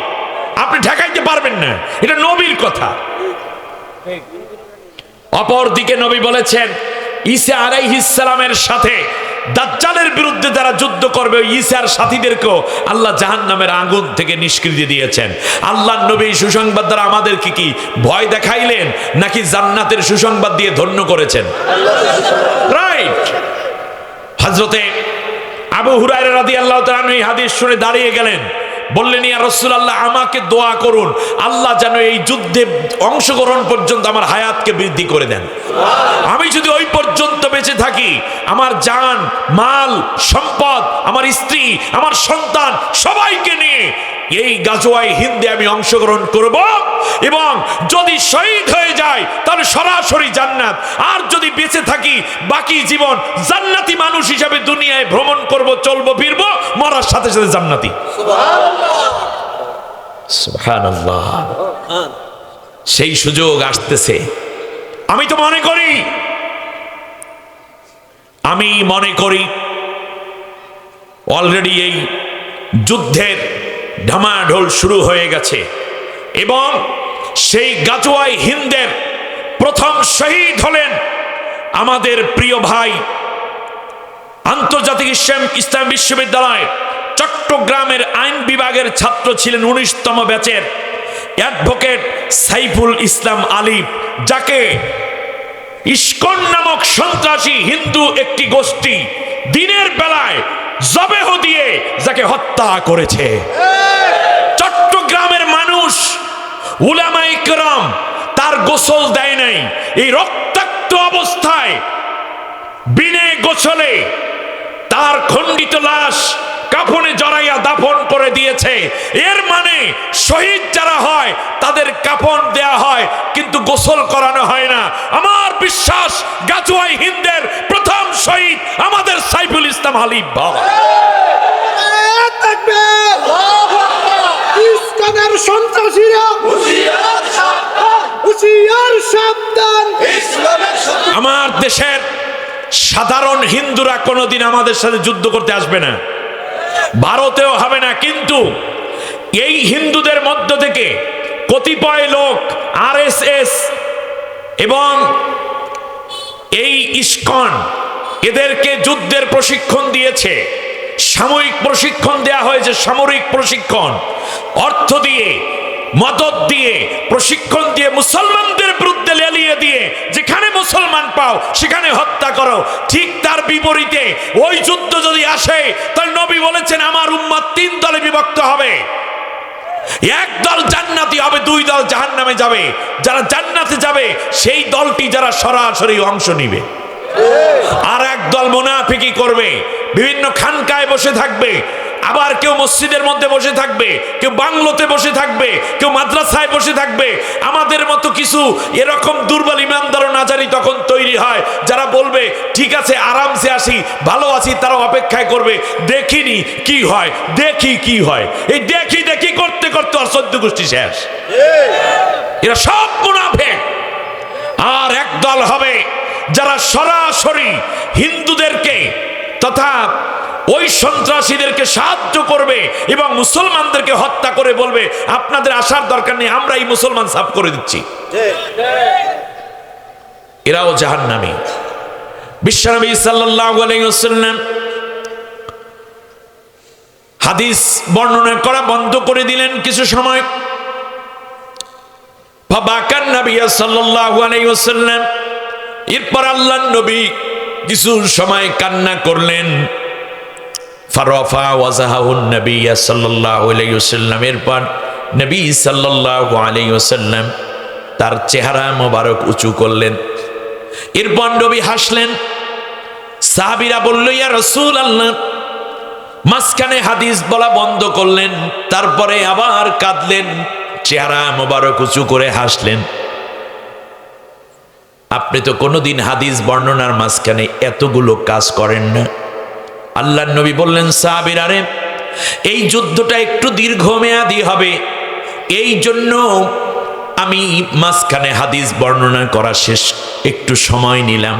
আপনি ঠেকাইতে পারবেন না, এটা নবীর কথা। অপরদিকে নবী বলেছেন, ঈসা আলাইহিস সালামের সাথে দাজ্জালের বিরুদ্ধে যারা যুদ্ধ করবে, ওই ঈসার সাথীদেরকেও আল্লাহ জাহান্নামের আগুন থেকে নিষ্কৃতি দিয়েছেন। আল্লাহর নবী সুসংবাদ দ্বারা আমাদেরকে কি ভয় দেখাইলেন, নাকি জান্নাতের সুসংবাদ দিয়ে ধন্য করেছেন? রাইট। হযরতে আবু হুরায়রা রাদিয়াল্লাহু তাআলা এই হাদিস শুনে দাঁড়িয়ে গেলেন, বললেন, ইয়া রাসূলুল্লাহ, আমাকে দোয়া করুন, আল্লাহ যেন এই যুদ্ধে অংশগ্রহণ পর্যন্ত আমার হায়াতকে বৃদ্ধি করে দেন। আমি যদি ওই পর্যন্ত বেঁচে থাকি, আমার জান মাল সম্পদ, আমার স্ত্রী, আমার সন্তান সবাইকে নিয়ে এই গাজওয়ায়ে হিন্দে আমি অংশগ্রহণ করব, এবং যদি শহীদ হয়ে যায় তাহলে সরাসরি জান্নাত, আর যদি বেঁচে থাকি বাকি জীবন জান্নাতি মানুষ হিসাবে দুনিয়ায় ভ্রমণ করব, চলবো ফিরবো, মরার সাথে সাথে জান্নাতি। সুবহানাল্লাহ। সেই সুযোগ আসতেছে। আমি মনে করি অলরেডি এই যুদ্ধের ঢামাঢোল শুরু হয়ে গেছে, এবং সেই গাজওয়ায়ে হিন্দের প্রথম শহীদ হলেন আমাদের প্রিয় ভাই, আন্তর্জাতিক ইসলাম বিশ্ববিদ্যালয় চট্টগ্রামের আইন বিভাগের ছাত্র ছিলেন, 19তম ব্যাচের অ্যাডভোকেট সাইফুল ইসলাম আলিফ, যাকে ইস্কন নামক সন্ত্রাসী হিন্দু একটি গোষ্ঠী দিনের বেলায় জবেহ দিয়ে যাকে হত্যা করেছে। চট্টগ্রামের মানুষ উলামায়ে কেরাম তার গোসল দেয় নাই, এই রক্তাক্ত অবস্থায় বিনে গোসলে তার খণ্ডিত লাশ কাফনে জড়াইয়া দাফন করে দিয়েছে। এর মানে শহীদ যারা হয় তাদের কাফন দেয়া হয়, কিন্তু গোসল করানো হয় না। আমার বিশ্বাস গাজওয়ায়ে হিন্দের প্রথম শহীদ আমাদের সাইফুল ইসলাম আলিফ বাবা। ইসলামের সন্ত্রাসীরা হুঁশিয়ার সাবধান। আমার দেশের সাধারণ হিন্দুরা কোনোদিন আমাদের সাথে যুদ্ধ করতে আসবে না, ভারতেও হবে না, কিন্তু এই হিন্দুদের মধ্য থেকে কতিপয় লোক আরএসএস এবং এই ইস্কন এদেরকে যুদ্ধের প্রশিক্ষণ দিয়েছে, সাময়িক প্রশিক্ষণ দেয়া হয়েছে, সামরিক প্রশিক্ষণ, অর্থ দিয়ে মদত দিয়ে প্রশিক্ষণ দিয়ে মুসলমানদের বিরুদ্ধে লেলিয়ে দিয়ে যেখানে মুসলমান পাও সেখানে হত্যা করো। ঠিক তার বিপরীতে ওই যুদ্ধ যদি আসে তাহলে নবী বলেছেন আমার উম্মত 3 দলে বিভক্ত হবে। একদল জান্নাতি হবে, দুই দল জাহান্নামে যাবে। যারা জান্নাতে যাবে সেই দলটি যারা সরাসরি অংশ নিবে, আর একদল মুনাফিকি করবে, বিভিন্ন খানকায় বসে থাকবে, আবার কেউ মসজিদের মধ্যে বসে থাকবে, কেউ বাংলোতে বসে থাকবে, কেউ মাদ্রাসায় বসে থাকবে। আমাদের মতো কিছু এরকম দুর্বল ইমানদার ও নাজারি তখন তৈরি হয়, যারা বলবে ঠিক আছে আরামসে আসি, ভালো আছি, তারা অপেক্ষায় করবে দেখিনি কি হয়, দেখি কি হয়। এই দেখি দেখি করতে করতে আর 14 গোষ্ঠী শেষ। এরা সব মুনাফিক। আর একদল হবে যারা সরাসরি হিন্দুদেরকে তথা ওই সন্ত্রাসীদেরকে সাহায্য করবে এবং মুসলমানদেরকে হত্যা করে বলবে আপনাদের আসার দরকার নেই, আমরা এই মুসলমান সাফ করে দিচ্ছি। এরাও জাহান্নামী। বিশ্বনবী সাল্লাল্লাহু আলাইহি ওয়াসাল্লাম হাদিস বর্ণনা করা বন্ধ করে দিলেন কিছু সময়। ফাবাকান নবী সাল্লাল্লাহু আলাইহি ওয়াসাল্লাম, এরপর আল্লাহর নবী কিছু সময় কান্না করলেন। ফারাফা ওয়াজহাহুন নবী সাল্লাল্লাহু আলাইহি ওয়াসাল্লাম, এরপর নবী সাল্লাল্লাহু আলাইহি ওয়াসাল্লাম তার চেহারা মোবারক উঁচু করলেন। এরপর নবী হাসলেন। সাহাবীরা বলল ইয়া রাসূলুল্লাহ, মাঝখানে হাদিস বলা বন্ধ করলেন, তারপরে আবার কাঁদলেন, চেহারা মোবারক উঁচু করে হাসলেন। আপনি তো কোনোদিন হাদিস বর্ণনার মাঝখানে এতগুলো কাজ করেন না। আল্লাহর নবী বললেন সাহাবীরা রে, এই যুদ্ধটা একটু দীর্ঘমেয়াদী হবে, এই জন্য আমি মাঝখানে হাদিস বর্ণনা করা শেষ একটু সময় নিলাম।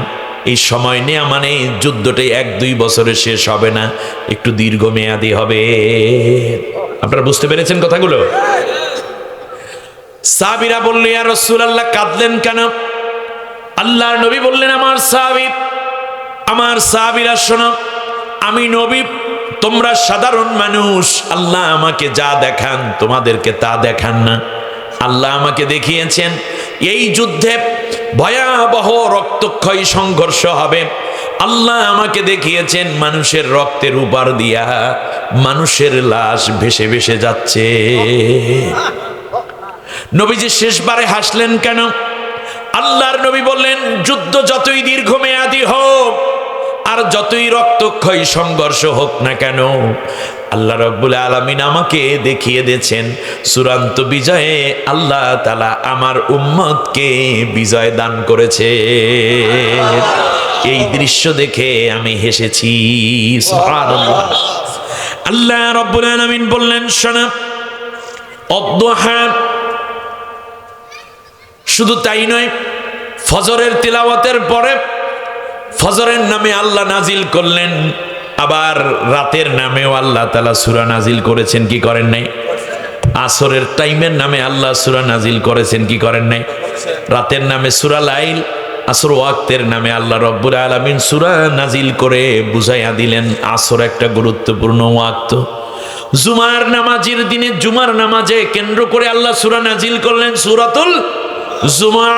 এই সময় নেওয়া মানে যুদ্ধটাই 1-2 বছরে শেষ হবে না, একটু দীর্ঘমেয়াদী হবে। আপনারা বুঝতে পেরেছেন কথাগুলো? সাহাবীরা বলল ইয়া রাসূলুল্লাহ, কাঁদলেন কেন? আল্লাহর নবী বললেন আমার সাহাবীরা শোনো, আমি নবী, তোমরা সাধারণ মানুষ। আল্লাহ আমাকে যা দেখান তোমাদেরকে তা দেখান না। আল্লাহ আমাকে দেখিয়েছেন এই যুদ্ধে ভয়াবহ রক্তক্ষয়ী সংঘর্ষ হবে। আল্লাহ আমাকে দেখিয়েছেন মানুষের রক্তের উপর দিয়া মানুষের লাশ ভেসে ভেসে যাচ্ছে। নবীজি শেষবারে হাসলেন কেন? আল্লাহর নবী বললেন যুদ্ধ যতই দীর্ঘমেয়াদী হোক আর যতই রক্তক্ষয়ী সংঘর্ষ হোক না কেন, আল্লাহ রাব্বুল আলামিন আমাকে দেখিয়ে দিয়েছেন চূড়ান্ত বিজয়ে আল্লাহ তাআলা আমার উম্মতকে বিজয় দান করেছে। এই দৃশ্য দেখে আমি হেসেছি। সুবহানাল্লাহ। আল্লাহ রাব্বুল আলামিন বললেন শোনো, অদ্দুহা, শুধু তাই নয়, ফজরের তিলাওয়াতের পরে ফজরের নামে আল্লাহ নাজিল করলেন, আবার রাতের নামেও আল্লাহ তাআলা সূরা নাজিল করেছেন, কি করেন নাই? আসরের টাইমের নামে আল্লাহ সূরা নাজিল করেছেন, কি করেন নাই? রাতের নামে সূরা লাইল, আসর ওয়াক্তের নামে আল্লাহ রব্বুল আলামিন সূরা নাজিল করে বুঝাইয়া দিলেন আসর একটা গুরুত্বপূর্ণ ওয়াক্ত। জুমার নামাজের দিনে জুমার নামাজে কেন্দ্র করে আল্লাহ সূরা নাজিল করলেন সূরাতুল জুমা।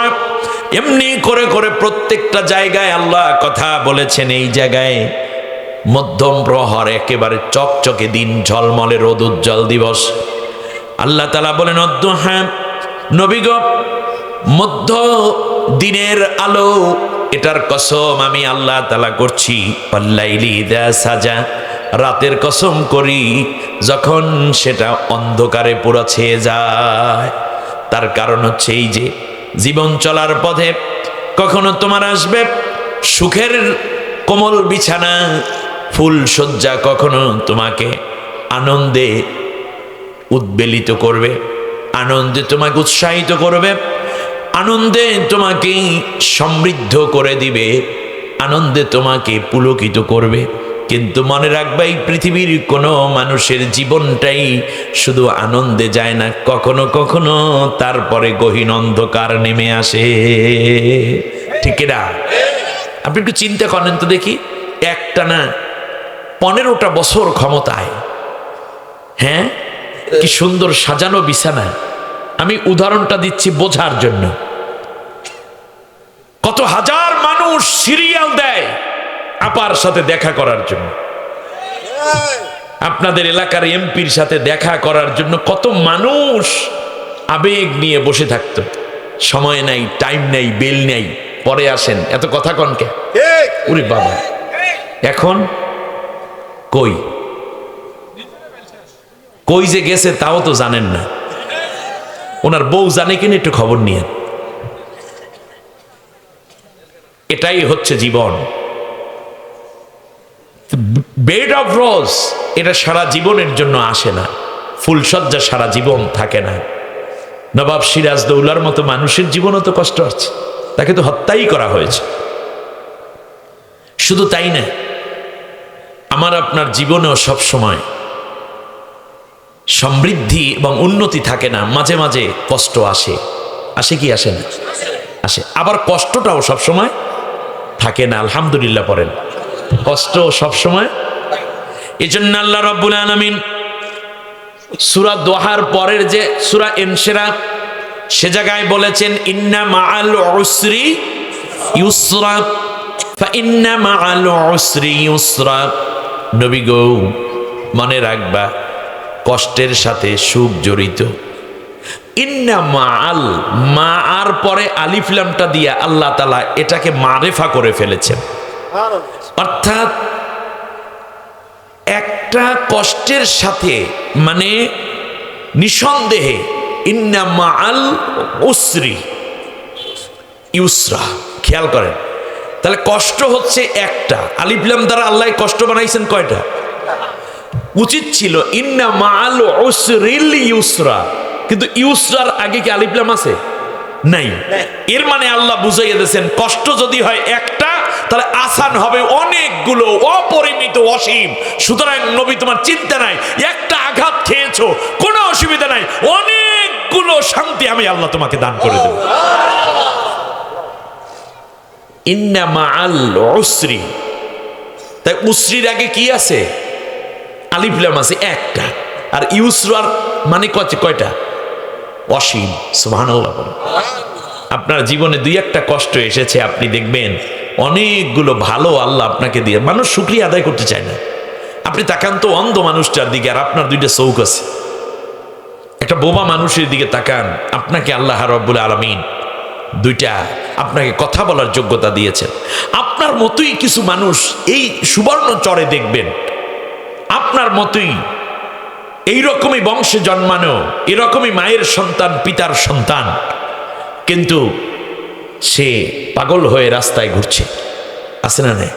এমনি করে করে প্রত্যেকটা জায়গায় আল্লাহ কথা বলেছেন। এই জায়গায় মধ্যম প্রহর, একেবারে চকচকে দিন, ঝলমলে রোদ উজ্জ্বল দিবস। আল্লাহ তাআলা বলেন অদ্দুহা, নবী গো, মধ্য দিনের আলো, এটার কসম আমি আল্লাহ তাআলা করছি। ওয়াল্লাইলি ইযা সাজা, রাতের কসম করি যখন সেটা অন্ধকারে পুরো ছেয়ে যায়। তার কারণ হচ্ছে এই যে জীবন চলার পথে কখনো তোমার আসবে সুখের কোমল বিছানা, ফুল শয্যা, কখনো তোমাকে আনন্দে উদ্বেলিত করবে, আনন্দে তোমাকে উৎসাহিত করবে, আনন্দে তোমাকে সমৃদ্ধ করে দিবে, আনন্দে তোমাকে পুলকিত করবে। কিন্তু মনে রাখবে এই পৃথিবীর কোনো মানুষের জীবনটাই শুধু আনন্দে যায় না, কখনো কখনো তারপরে গহীন অন্ধকার নেমে আসে। ঠিক না? আপনি একটু চিন্তা করেন তো দেখি, একটানা 15টা বছর ক্ষমতায়, হ্যাঁ, কি সুন্দর সাজানো বিছানা। আমি উদাহরণটা দিচ্ছি বোঝার জন্য। কত হাজার মানুষ সিরিয়াল দেয় আপার সাথে দেখা করার জন্য। আপনাদের এলাকার এমপির সাথে দেখা করার জন্য কত মানুষ আবেগ নিয়ে বসে থাকতো, সময় নাই, টাইম নাই, বেল নাই, পরে আসেন, এত কথা কনকে। ওরে বাবা, এখন কই কই যে গেছে তাও তো জানেন না। ওনার বউ জানে কিনা একটু খবর নিয়ে। এটাই হচ্ছে জীবন। বেড অফ রোজ এটা সারা জীবনের জন্য আসে না, ফুলসজ্জা সারা জীবন থাকে না। নবাব সিরাজদৌলার মতো মানুষের জীবনও তো কষ্ট আছে, তাকে তো হত্যাই করা হয়েছে। শুধু তাই না, আমার আপনার জীবনেও সব সময় সমৃদ্ধি এবং উন্নতি থাকে না, মাঝে মাঝে কষ্ট আসে। আসে কি আসে না? আসে। আবার কষ্টটাও সব সময় থাকে না। আলহামদুলিল্লাহ পড়েন, কষ্ট সব সময়। এজন্য আল্লাহ রাব্বুল আলামিন সূরা দোহার পরের যে সূরা ইনশিরাহ, সে জায়গায় বলেছেন ইন্না মাআল উসরি ইউসরা ফা ইন্না মাআল উসরি ইউসরা। নবী গো, মনে রাখবা কষ্টের সাথে সুখ জড়িত। ইন্না মাআল, মা আর পরে আলিফ লামটা দিয়া আল্লাহ তাআলা এটাকে মারেফা করে ফেলেছেন। অর্থাৎ একটা কষ্টের সাথে, মানে নিঃসন্দেহে ইন্না মাআল উসরি ইউসরা। খেয়াল করেন, তাহলে কষ্ট হচ্ছে একটা, আলিফ লাম দ্বারা আল্লাহ কষ্ট বানাইছেন কয়টা? উচিত ছিল ইন্না মাআল উসরিল ইউসরা, কিন্তু ইউসরার আগে কি আলিফ লাম আছে? নাই। এর মানে আল্লাহ বুঝাইয়া দিয়েছেন কষ্ট যদি হয় একটা, তাহলে আসান হবে অনেকগুলো, অপরিমিত, অসীম। সুতরাং নবী তোমার চিন্তা নাই, একটা আঘাত খেয়েছো কোনো অসুবিধা নাই, অনেকগুলো শান্তি আমি আল্লাহ তোমাকে দান করে দেব। ইন্না মাআল উসরি, তাই উসরির আগে কি আছে? আলিফ লাম আছে একটা। আর ইউসরার মানে কয়টা? অসীম। সুবহানাল্লাহ। আপনার জীবনে দুই একটা কষ্ট এসেছে, আপনি দেখবেন অনেকগুলো ভালো আল্লাহ আপনাকে দিয়ে। মানুষ শুকরিয়া আদায় করতে চায় না। আপনি তাকান তো অন্ধ মানুষটার দিকে, আর আপনার দুইটা চোখ আছে। একটা বোবা মানুষের দিকে তাকান, আপনাকে আল্লাহ রাব্বুল আলামিন দুইটা, আপনাকে কথা বলার যোগ্যতা দিয়েছেন। আপনার মতোই কিছু মানুষ এই সুবর্ণ চরে দেখবেন, আপনার মতোই এইরকমই বংশে জন্মানো, এরকমই মায়ের সন্তান, পিতার সন্তান, কিন্তু সে পাগল হয়ে রাস্তায় ঘুরছে। আছে না নাই?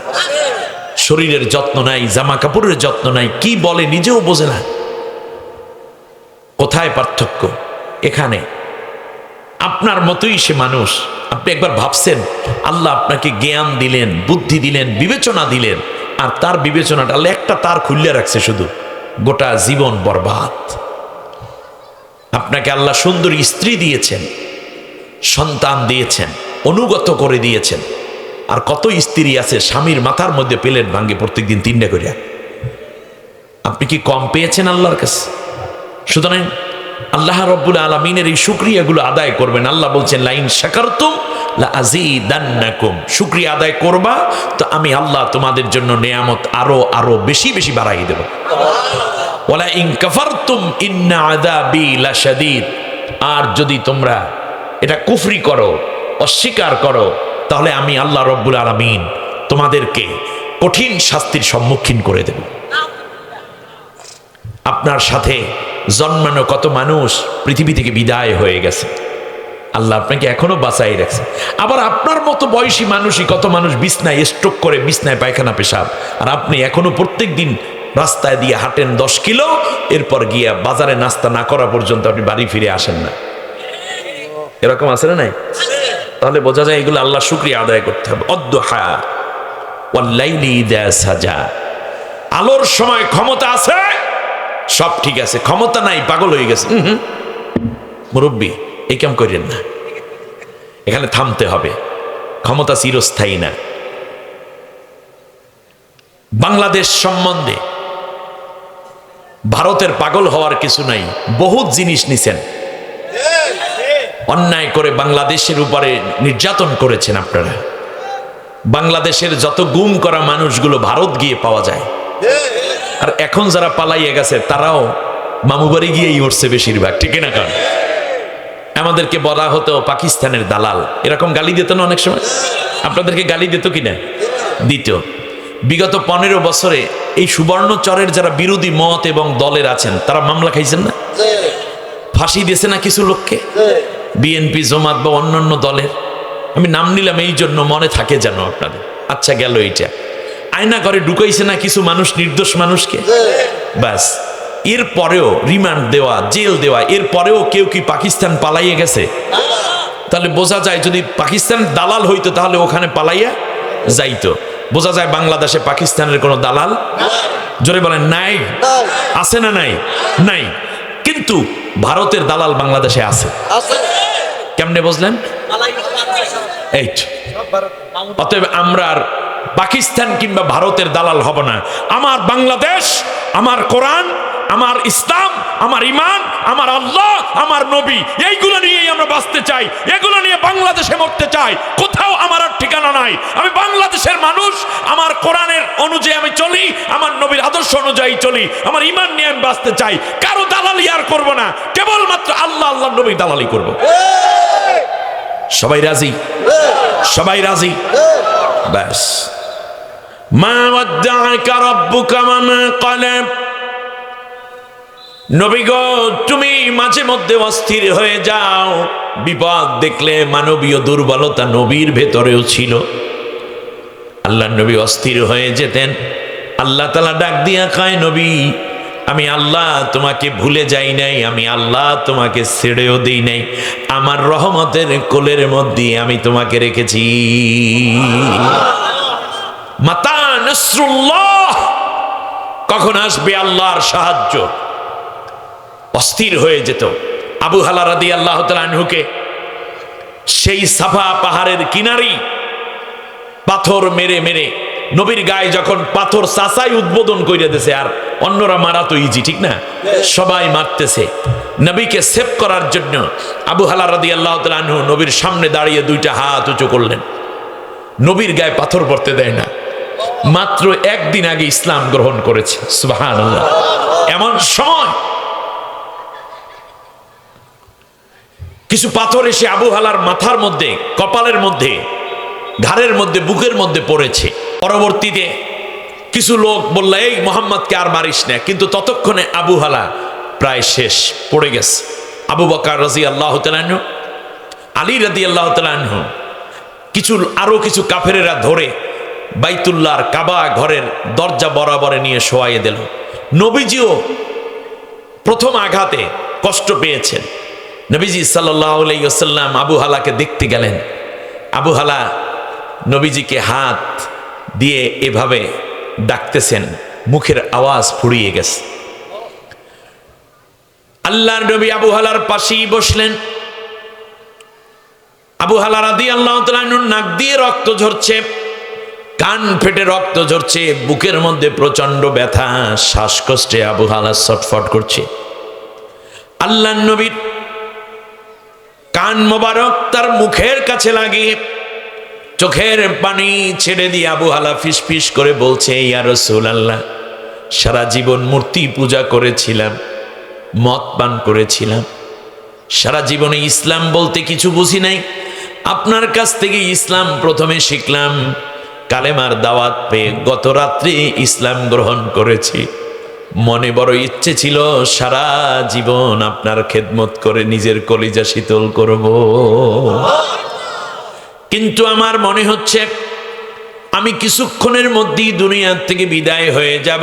শরীরের যত্ন নাই, জামা কাপড়ের যত্ন নাই, কি বলে নিজেও বোঝে না। কোথায় পার্থক্য? এখানে। আপনার মতোই সে মানুষ। আপনি একবার ভাবছেন আল্লাহ আপনাকে জ্ঞান দিলেন, বুদ্ধি দিলেন, বিবেচনা দিলেন, আর তার বিবেচনাটা আল্লাহ একটা তার খুলে রাখছে, শুধু গোটা জীবন বরবাদ। আপনাকে আল্লাহ সুন্দরী স্ত্রী দিয়েছেন, সন্তান দিয়েছেন, অনুগত করে দিয়েছেন। আর কত স্ত্রী আছে স্বামীর মাথার মধ্যে প্লেট ভাঙ্গে প্রত্যেকদিন 3টা করে। আপনি কি কম পেয়েছেন আল্লাহর কাছে? সুতরাং আল্লাহ রাব্বুল আলামিনের এই শুকরিয়াগুলো আদায় করবেন। আল্লাহ বলছেন লাইন শাকারতুম লাআযীদান্নাকুম, শুকরিয়া আদায় করবা তো আমি আল্লাহ তোমাদের জন্য নেয়ামত আরো আরো বেশি বেশি বাড়াই দেব। ওয়ালা ইন কাফারতুম ইন্না আযাবি লাশাদীদ, আর যদি তোমরা এটা কুফরি করো, অস্বীকার করো, তাহলে আমি আল্লাহ রাব্বুল আলামিন তোমাদেরকে কঠিন শাস্তির সম্মুখীন করে দেব। আপনার সাথে জন্মানো কত মানুষ পৃথিবী থেকে বিদায় হয়ে গেছে, আল্লাহ আপনাকে এখনো বাঁচাই রাখছে। আবার আপনার মতো বয়সী মানুষই কত মানুষ বিছনায় স্ট্রোক করে, বিছনায় পায়খানা পেশাব, আর আপনি এখনো প্রত্যেক দিন রাস্তায় দিয়ে হাঁটেন 10 কিলো, এরপর গিয়া বাজারে নাস্তা না করা পর্যন্ত আপনি বাড়ি ফিরে আসেন না। এরকম আছে না নাই? তাহলে বোঝা যায় এগুলো আল্লাহ শুকরিয়া আদায় করতে হবে। অদ্দুহা ওয়াল লাইলি ইযা সাজা, আলোর সময় ক্ষমতা আছে, সব ঠিক আছে, ক্ষমতা নাই, পাগল হয়ে গেছে, মুরব্বী এই কাম করেন না, এখানে থামতে হবে। ক্ষমতা চিরস্থায়ী না। বাংলাদেশ সম্বন্ধে ভারতের পাগল হওয়ার কিছু নাই। বহুত জিনিস নিছেন, অন্যায় করে বাংলাদেশের উপরে নির্যাতন করেছেন আপনারা। বাংলাদেশের যত গুম করা মানুষগুলো ভারত গিয়ে পাওয়া যায়। আর এখন যারা পালাইয়ে গেছে তারাও মামু বাড়ি গিয়েই উঠছে বেশিরভাগ, ঠিক না? কারণ আমাদেরকে বলা হতো পাকিস্তানের দালাল, এরকম গালি দিত না অনেক সময়? আপনাদেরকে গালি দিত কিনা? দিত। বিগত 15 বছরে এই সুবর্ণচরের যারা বিরোধী মত এবং দলের আছেন তারা মামলা খাইছেন না? ফাঁসি দিয়েছে না কিছু লোককে? বিএনপি, জামাত বা অন্যান্য দলের, আমি নাম নিলাম এই জন্য মনে থাকে যেন আপনাদের। আচ্ছা, গেল এইটা। আয়না ঘরে ঢুকাইছে না কিছু মানুষ, নির্দোষ মানুষকে? ব্যাস। এর পরেও রিমান্ড দেওয়া, জেল দেওয়া, এর পরেও কেউ কি পাকিস্তান পালাইয়ে গেছে? তাহলে বোঝা যায় যদি পাকিস্তান দালাল হইতো তাহলে ওখানে পালাইয়া যাইতো। বোঝা যায় বাংলাদেশে পাকিস্তানের কোনো দালাল, জোরে বলেন, নাই? আছে না নাই? নাই। কিন্তু ভারতের দালাল বাংলাদেশে আছে। কেমনে বুঝলেন? এই অতএব আমরা আর পাকিস্তান কিংবা ভারতের দালাল হব না। আমার বাংলাদেশ, আমার কোরআন, আমার ইসলাম, আমার ইমান, আমার আল্লাহ, আমার নবী, এইগুলো নিয়েই আমরা বাঁচতে চাই, এগুলো নিয়ে বাংলাদেশে মরতে চাই। কোথাও আমার আর ঠিকানা নাই। আমি বাংলাদেশের মানুষ, আমার কোরআনের অনুযায়ী আমি চলি, আমার নবীর আদর্শ অনুযায়ী চলি, আমার ইমান নিয়ে আমি বাঁচতে চাই। কারো দালালি আর করব না, কেবলমাত্র আল্লাহ, আল্লাহ নবীর দালালি করব। সবাই রাজি? সবাই রাজি? ব্যাস। মা ওয়াদ্দাআকা রাব্বুকা ওয়া মা ক্বালা। নবী গো, তুমি মাঝে মধ্যে অস্থির হয়ে যাও। বিপদ দেখলে মানবীয় দুর্বলতা নবীর ভেতরেও ছিল। আল্লাহ নবী অস্থির হয়ে যেতেন। আল্লাহ তাআলা ডাক দিয়া কয়, নবী আমি আল্লাহ তোমাকে ভুলে যাই নাই, আমি আল্লাহ তোমাকে ছেড়েও দেই নাই, আমার রহমতের কোলের মধ্যে আমি তোমাকে রেখেছি। মাতা নাসরুল্লাহ, কখন আসবে আল্লাহর সাহায্য? অস্থির হয়ে যেত। আবু হালা রাদিয়াল্লাহু তাআলা আনহুকে সেই সাফা পাহাড়ের কিনারি পাথর মেরে মেরে নবীর গায়ে যখন পাথর চাচাই উদ্বোধন করে দিয়েছে, আর অন্যরা মারা তো ইজি, ঠিক না? সবাই মারতেছে। নবীকে সেভ করার জন্য আবু হালা রাদিয়াল্লাহু তাআলা আনহু নবীর সামনে দাঁড়িয়ে দুইটা হাত উঁচু করলেন। নবীর গায়ে পাথর পড়তে দেয় না। মাত্র একদিন আগে ইসলাম গ্রহণ করেছে। সুবহানাল্লাহ। এমন সময় কিছু পাথর এসে আবু হালার মাথার মধ্যে, কপালের মধ্যে, ঘাড়ের মধ্যে, বুকের মধ্যে পড়েছে। পরবর্তীতে কিছু লোক বলল, এই মুহাম্মদকে আর মারিস না, কিন্তু ততক্ষণে আবু হালা প্রায় শেষ, পড়ে গেছে। আবু বকর রাদিয়াল্লাহু তাআলা আনহু, আলী রাদিয়াল্লাহু তাআলা আনহু, আরো কিছু কাফেরেরা ধরে বাইতুল্লাহর কাবা ঘরের দরজা বরাবরে নিয়ে শোয়াইয়ে দিল। নবীজিও প্রথম আঘাতে কষ্ট পেয়েছেন। নবীজি সাল্লাল্লাহু আলাইহি ওয়াসাল্লাম আবু হালাকে দেখতে গেলেন। আবু হালা নবীজিকে হাত দিয়ে এভাবে ডাকতেছেন, মুখের আওয়াজ ফুরিয়ে গেছে। আল্লাহর নবী আবু হালার পাশেই বসলেন। আবু হালা রাদিয়াল্লাহু তাআলা আনহুর নাক দিয়ে রক্ত ঝরছে, কান ফেটে রক্ত ঝরছে, বুকের মধ্যে প্রচন্ড ব্যথা, শ্বাসকষ্টে আবু হালা ছটফট করছে। আল্লাহর নবীর কান মোবারক তার মুখের কাছে লাগিয়ে চোখের পানি ছেড়ে দিয়ে আবু হালা ফিসফিস করে বলছে, ইয়া রাসূলুল্লাহ, সারা জীবন মূর্তি পূজা করেছিলাম, মদ পান করেছিলাম, সারা জীবনে ইসলাম বলতে কিছু বুঝি নাই। আপনার কাছ থেকে ইসলাম প্রথমে শিখলাম, কালেমার দাওয়াত পেয়ে গত রাত্রে ইসলাম গ্রহণ করেছি। মনে বড় ইচ্ছে ছিল সারা জীবন আপনার খেদমত করে নিজের কলিজা শীতল করব, কিন্তু আমার মনে হচ্ছে আমি কিছুক্ষণের মধ্যেই দুনিয়ার থেকে বিদায় হয়ে যাব।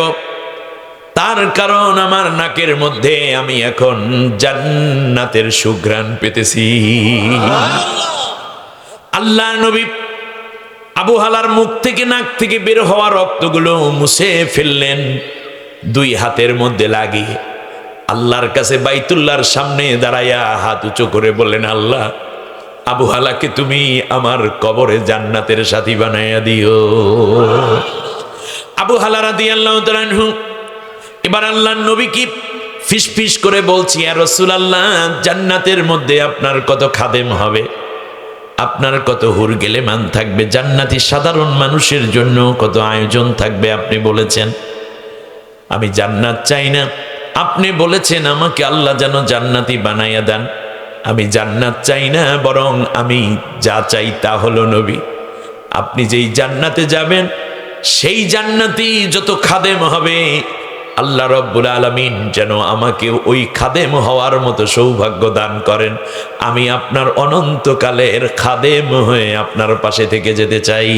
তার কারণ আমার নাকের মধ্যে আমি এখন জান্নাতের সুঘ্রাণ পেতেছি। আল্লাহ নবী আবু হালার মুখ থেকে, নাক থেকে বের হওয়া রক্তগুলো মুছে ফেললেন, দুই হাতের মধ্যে লাগিয়ে আল্লাহর কাছে বাইতুল্লাহর সামনে দাঁড়াইয়া হাত উঁচু করে বললেন, আল্লাহ, আবু হালাকে তুমি আমার কবরে জান্নাতের সাথী বানাইয়া দিও। আবু হালা রাদিয়াল্লাহু তাআলা আনহু এবার আল্লাহর নবী কি ফিসফিস করে বলছি, ইয়া রাসূলুল্লাহ, জান্নাতের মধ্যে আপনার কত খাদেম হবে, আপনার কত হুর গেলেমান থাকবে, জান্নাতি সাধারণ মানুষের জন্য কত আয়োজন থাকবে আপনি বলেছেন। আমি জান্নাত চাই না, আপনি বলেছেন আমাকে আল্লাহ যেন জান্নাতি বানাইয়া দেন। আমি জান্নাত চাই না, বরং আমি যা চাই তা হলো নবী, আপনি যেই জান্নাতে যাবেন সেই জান্নাতি যত খাদেম হবে, আল্লাহ রব্বুল আলামিন যেন আমাকে ওই খাদেম হওয়ার মতো সৌভাগ্য দান করেন। আমি আপনার অনন্তকালের খাদেম হয়ে আপনার পাশে থেকে যেতে চাই।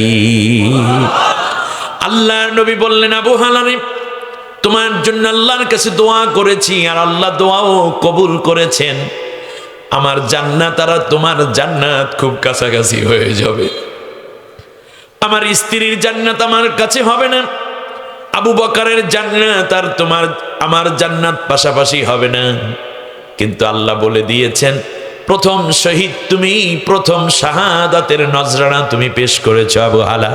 আল্লাহর নবী বললেন, আবু হালারি, তোমার জন্য আল্লাহর কাছে দোয়া করেছি, আর আল্লাহ দোয়াও কবুল করেছেন। আমার জান্নাত আর তোমার জান্নাত খুব কাছাকাছি হয়ে যাবে। আমার স্ত্রীর জান্নাত আমার কাছে হবে না, আবু বকরের জান্নাত আর আমার জান্নাত পাশাপাশি হবে না। কিন্তু আল্লাহ বলে দিয়েছেন, প্রথম শহীদ তুমি, প্রথম শাহাদাতের নজরানা তুমি পেশ করেছো আবু হালা।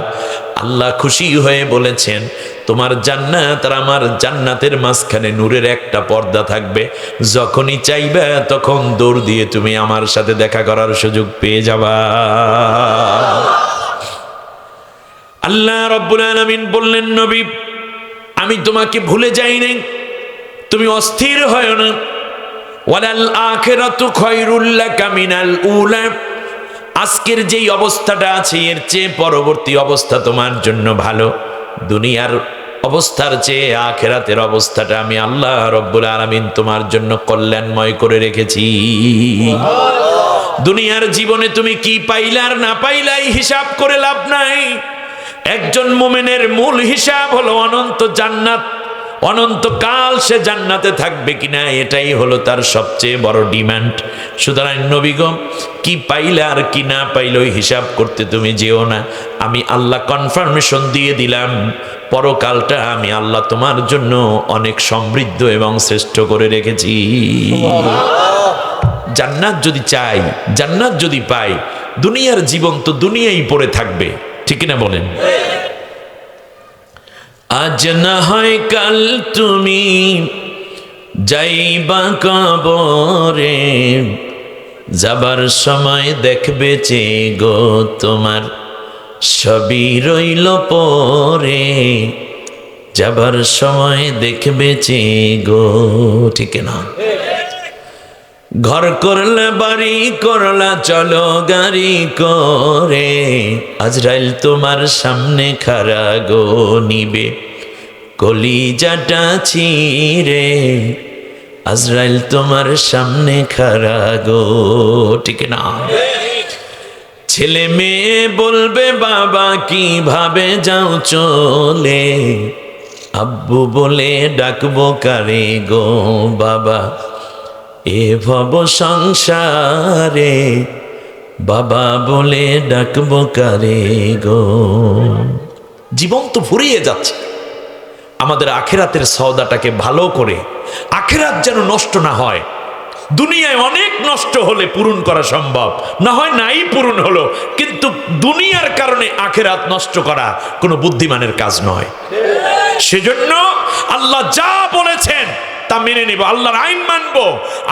আল্লাহ খুশি হয়ে বলেছেন, তোমার জান্নাত আর আমার জান্নাতের মাঝখানে নূরের একটা পর্দা থাকবে, যখনই চাইবে তখন দৌড় দিয়ে তুমি আমার সাথে দেখা করার সুযোগ পেয়ে যাবা। আল্লাহ রব্বুল আলামিন বললেন, নবী আমি তোমাকে ভুলে যাই নাই, তুমি অস্থির হয় না। ওয়ালাল আখিরাতু খায়রুল লাকা মিনাল উলা, আজকের যেই অবস্থাটা আছে এর চেয়ে পরবর্তী অবস্থা তোমার জন্য ভালো। দুনিয়ার অবস্থার চেয়ে আখিরাতের অবস্থাটা আমি আল্লাহ রব্বুল আলামিন তোমার জন্য কল্যাণময় করে রেখেছি। দুনিয়ার জীবনে তুমি কি পাইলা আর না পাইলাই হিসাব করে লাভ নাই। একজন মুমিনের মূল হিসাব হলো অনন্ত জান্নাত, অনন্তকাল সে জান্নাতে থাকবে কিনা, এটাই হলো তার সবচেয়ে বড় ডিমান্ড। সুতরাং নবীগণ, কি পাইলে আর কি না পাইলে ওই হিসাব করতে তুমি যেও না। আমি আল্লাহ কনফার্মেশন দিয়ে দিলাম, পরকালটা আমি আল্লাহ তোমার জন্য অনেক সমৃদ্ধ এবং শ্রেষ্ঠ করে রেখেছি। জান্নাত যদি চাই, জান্নাত যদি পাই, দুনিয়ার জীবন তো দুনিয়াই পড়ে থাকবে, ঠিক না বলেন? আজ না হয় কাল তুমি যাইবা কবরে, যাবার সময় দেখবে যে গো তোমার সবই রইল পরে, যাবার সময় দেখবে যে গো, ঠিক না? ঘর করলা বাড়ি করলা চলো গাড়ি করে, আজরাইল তোমার সামনে খাড়া গো নিবে কলিজাটা ছিঁড়ে, আজরাইল তোমার সামনে খাড়া গো, ঠিক না? ছেলে মেয়ে বলবে বাবা কিভাবে যাও চলে, আব্বু বলে ডাকবো কারে গো বাবা, এ ভব সংসারে বাবা বলে ডাকবো কারে গো। জীবন তো ফুরিয়ে যাচ্ছে, আমাদের আখিরাতের সওদাটাকে ভালো করে, আখিরাত যেন নষ্ট না হয়। দুনিয়ায় অনেক নষ্ট হলে পূরণ করা সম্ভব, না হয় নাই পূরণ হলো, কিন্তু দুনিয়ার কারণে আখিরাত নষ্ট করা কোনো বুদ্ধিমানের কাজ নয়। সেজন্য আল্লাহ যা বলেছেন তা মেনে নিব, আল্লাহর আইন মানব,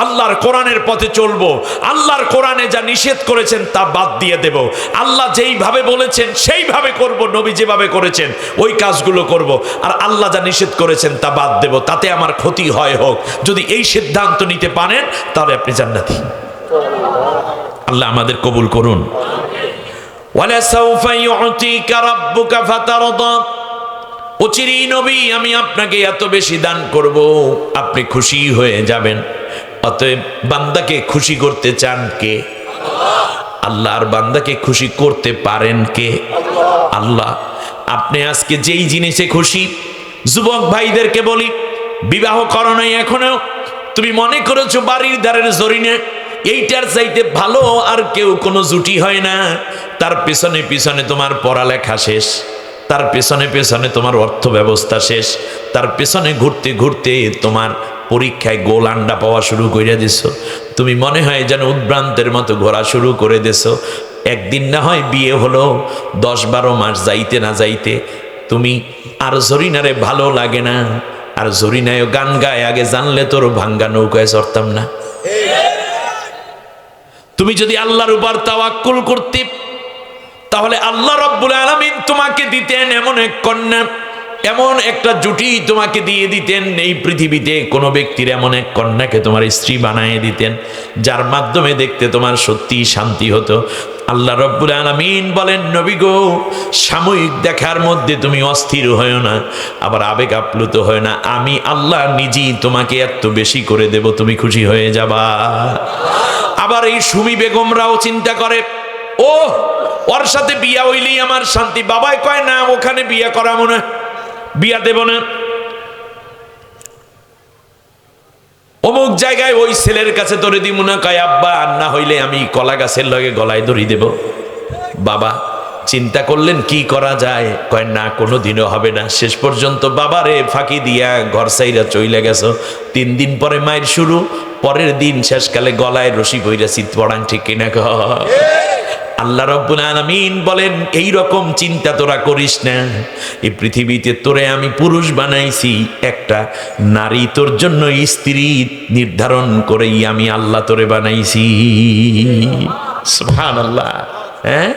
আল্লাহর কোরআনের পথে চলবো, আল্লাহর কোরআনে যা নিষেধ করেছেন তা বাদ দিয়ে দেব, আল্লাহ যেইভাবে বলেছেন সেইভাবে করব, নবী যেভাবে করেছেন ওই কাজগুলো করব, আর আল্লাহ যা নিষেধ করেছেন তা বাদ দেব, তাতে আমার ক্ষতি হয় হোক। যদি এই সিদ্ধান্ত নিতে পারেন তাহলে আপনি জান্নাতি। আল্লাহ আমাদের কবুল করুন। ওয়ালা সাউফা ইউতিকা রাব্বুকা ফাতারদা, অচিরেই নবী আমি আপনাকে এত বেশি দান করব, আপনি খুশি হয়ে যাবেন। অতএব বান্দাকে খুশি করতে চান কে? আল্লাহর বান্দাকে খুশি করতে পারেন কে? আল্লাহ। আপনি আজকে যেই জিনিসে খুশি, যুবক ভাইদেরকে বলি, বিবাহ করো নাই এখনো, তুমি মনে করেছো বাড়ির ধারের জরিনে এইটার চাইতে ভালো আর কেউ কোনো জুটি হয় না, তার পিছনে পিছনে তোমার পড়ালেখা শেষ, তার পেছনে পেছনে তোমার অর্থ ব্যবস্থা শেষ, তার পেছনে ঘুরতে ঘুরতে তোমার পরীক্ষায় গোল আন্ডা পাওয়া শুরু করে দিছ, তুমি মনে হয় যেন উদ্ভ্রান্তের মতো ঘোরা শুরু করে দিছ। একদিন না হয় বিয়ে হলো, 10-12 মাস যাইতে না যাইতে তুমি আর জরিনারে ভালো লাগে না, আর জরিনায় গান গায়, আগে জানলে তোর ভাঙ্গা নৌকায় চড়তাম না। তুমি যদি আল্লাহর উপর তাওয়াক্কুল করতে, তাহলে আল্লাহ রাব্বুল আলামিন তোমাকে দিতেন এমন এক কন্যা, এমন একটা জুটি তোমাকে দিয়ে দিতেন, এই পৃথিবীতে কোনো ব্যক্তির এমন এক কন্যাকে তোমার স্ত্রী বানিয়ে দিতেন যার মাধ্যমে দেখতে তোমার সত্যি শান্তি হতো। আল্লাহ রব্বুল আলামিন বলেন, নবী গো, সাময়িক দেখার মধ্যে তুমি অস্থির হয়েও না, আবার আবেগ আপ্লুত হয় না। আমি আল্লাহ নিজেই তোমাকে এত বেশি করে দেব, তুমি খুশি হয়ে যাবা। আবার এই সুমি বেগমরাও চিন্তা করে, ও ওর সাথে বিয়া হইলেই আমার শান্তি। বাবাই কয় না, ওখানে বিয়া করাবো না, বিয়া দেব না। অমুক জায়গায় ওই ছেলের কাছে তোরে দিব না, কয় আব্বা আর না হইলে আমি কলা গাছের লগে গলায় দড়ি দেব। বাবা চিন্তা করলেন কি করা যায়, কয় না কোনোদিনও হবে না। শেষ পর্যন্ত বাবারে ফাঁকি দিয়া ঘর সাইরা চইলে গেছো। 3 দিন পরে মায়ের শুরু, পরের দিন শেষকালে গলায় রশি বইরা চিত পড়ান, ঠিক কিনা? আল্লাহ রাব্বুল আলামিন বলেন, এই রকম চিন্তা তোরা করিস না। এই পৃথিবীতে তোরে আমি পুরুষ বানাইছি, একটা নারী তোর জন্য স্ত্রী নির্ধারণ করেই আমি আল্লাহ তোরে বানাইছি। সুবহানাল্লাহ। হ্যাঁ,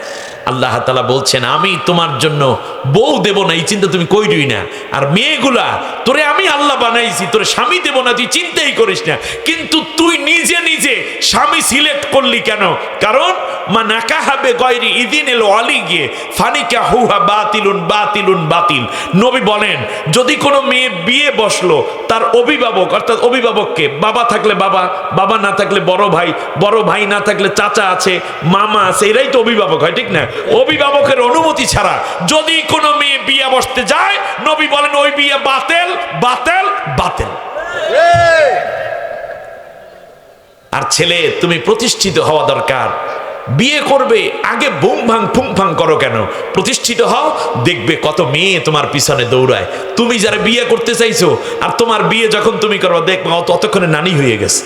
আল্লাহ তাআলা বলছেন, আমি তোমার জন্য বউ দেব না, এই চিন্তা তুমি কইরই না। আর মেয়েগুলা, তোরে আমি আল্লাহ বানাইছি, তোরে স্বামী দেব না, তুই চিন্তাই করিস না। কিন্তু তুই নিজে নিজে স্বামী সিলেক্ট করলি কেন? কারণ মা নাকাহা বিগাইরি ইযনিল ওয়ালি গিয়ে ফানিকাহুহা বাতিলুন বাতিলুন বাতিল। নবী বলেন, যদি কোনো মেয়ে বিয়ে বসলো, তার অভিভাবক অর্থাৎ অভিভাবককে, বাবা থাকলে বাবা, বাবা না থাকলে বড় ভাই, বড় ভাই না থাকলে চাচা আছে, মামা আছে, এরাই তো অভিভাবক হয়, ঠিক না? অভিভাবকের অনুমতি ছাড়া যদি কোনো মেয়ে বিয়ে বসতে যায়, নবী বলেন ওই বিয়ে বাতিল বাতিল বাতিল। আর ছেলে, তুমি প্রতিষ্ঠিত হওয়া দরকার। বিয়ে করবে, আগে বুম ভাং ফুং ফাং করো কেন? প্রতিষ্ঠিত হও, দেখবে কত মেয়ে তোমার পিছনে দৌড়ায়। তুমি যারা বিয়ে করতে চাইছো, আর তোমার বিয়ে যখন তুমি করো, দেখবে ততক্ষণে নানি হয়ে গেছে।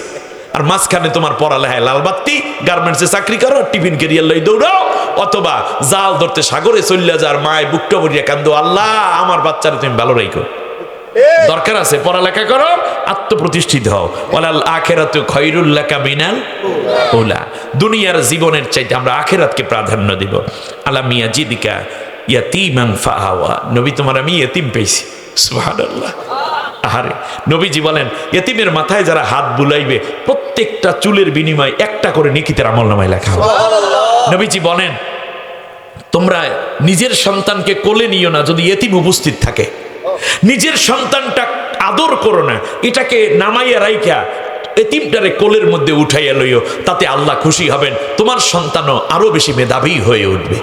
আর মাঝখানে তোমার পড়ালেখায় লালবাত্তি, গার্মেন্টসে চাকরি করো, টিফিন ক্যারিয়ার লই দৌড়াও, অথবা জাল ধরতে সাগরে চল্লা যার মায় বুকটা ভরিয়া কান্দো, আল্লাহ আমার বাচ্চারা তুমি ভালো রাখো। দরকার আছে পড়ালেখা করো, আত্মপ্রতিষ্ঠিত হও। ওয়ালাল আখিরাতু খায়রুল লাকা মিনাল উলা। দুনিয়ার জীবনের চাইতে আমরা আখিরাতকে প্রাধান্য দিব। আলাম ইয়াজিদিকা ইয়াতীমান ফাআওয়া। নবী, তোমার আমি ইতিম পেয়েছি। সুবহানাল্লাহ। আহারে, নবীজি বলেন, ইতিমের মাথায় যারা হাত বুলাইবে, প্রত্যেকটা চুলের বিনিময়ে একটা করে নেকিতের আমলনামায় লেখা হবে। নবীজি বলেন, তোমরা নিজের সন্তানকে কোলে নিও না যদি ইতিম উপস্থিত থাকে। নিজের সন্তানটা আদর করো না, এটাকে নামাইয়া রাইখা এতিমটারে কোলের মধ্যে উঠাইয়া লইও, তাতে আল্লাহ খুশি হবেন, তোমার সন্তানও আরো বেশি মেধাবী হয়ে উঠবে।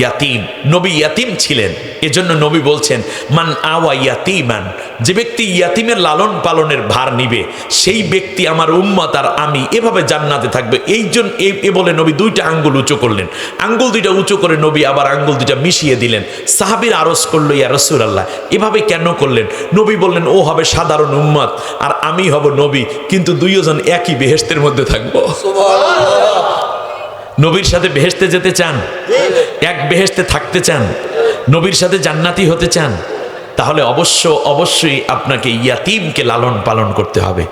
ইয়াতিম, নবী ইয়াতিম ছিলেন, এজন্য নবী বলছেন, মান আওয়া ইয়াতিমান, যে ব্যক্তি ইয়াতিমের লালন পালনের ভার নিবে, সেই ব্যক্তি আমার উম্মত আর আমি এভাবে জান্নাতে থাকবে। এই জন্য এ বলে নবী 2টা আঙ্গুল উঁচু করলেন। আঙ্গুল 2টা উঁচু করে নবী আবার আঙ্গুল 2টা মিশিয়ে দিলেন। সাহাবীর আরজ করলো, ইয়া রাসূলুল্লাহ, এভাবে কেন করলেন? নবী বললেন, ও হবে সাধারণ উম্মত আর আমি হব নবী, কিন্তু দুইজন একই বেহেশতের মধ্যে থাকবো। নবীর সাথে বেহেশতে যেতে চান? এক বেহেশতে থাকতে চান? নবীর সাথে জান্নাতি হতে চান? তাহলে অবশ্যই আপনাকে ইয়াতিমকে লালন পালন করতে হবে।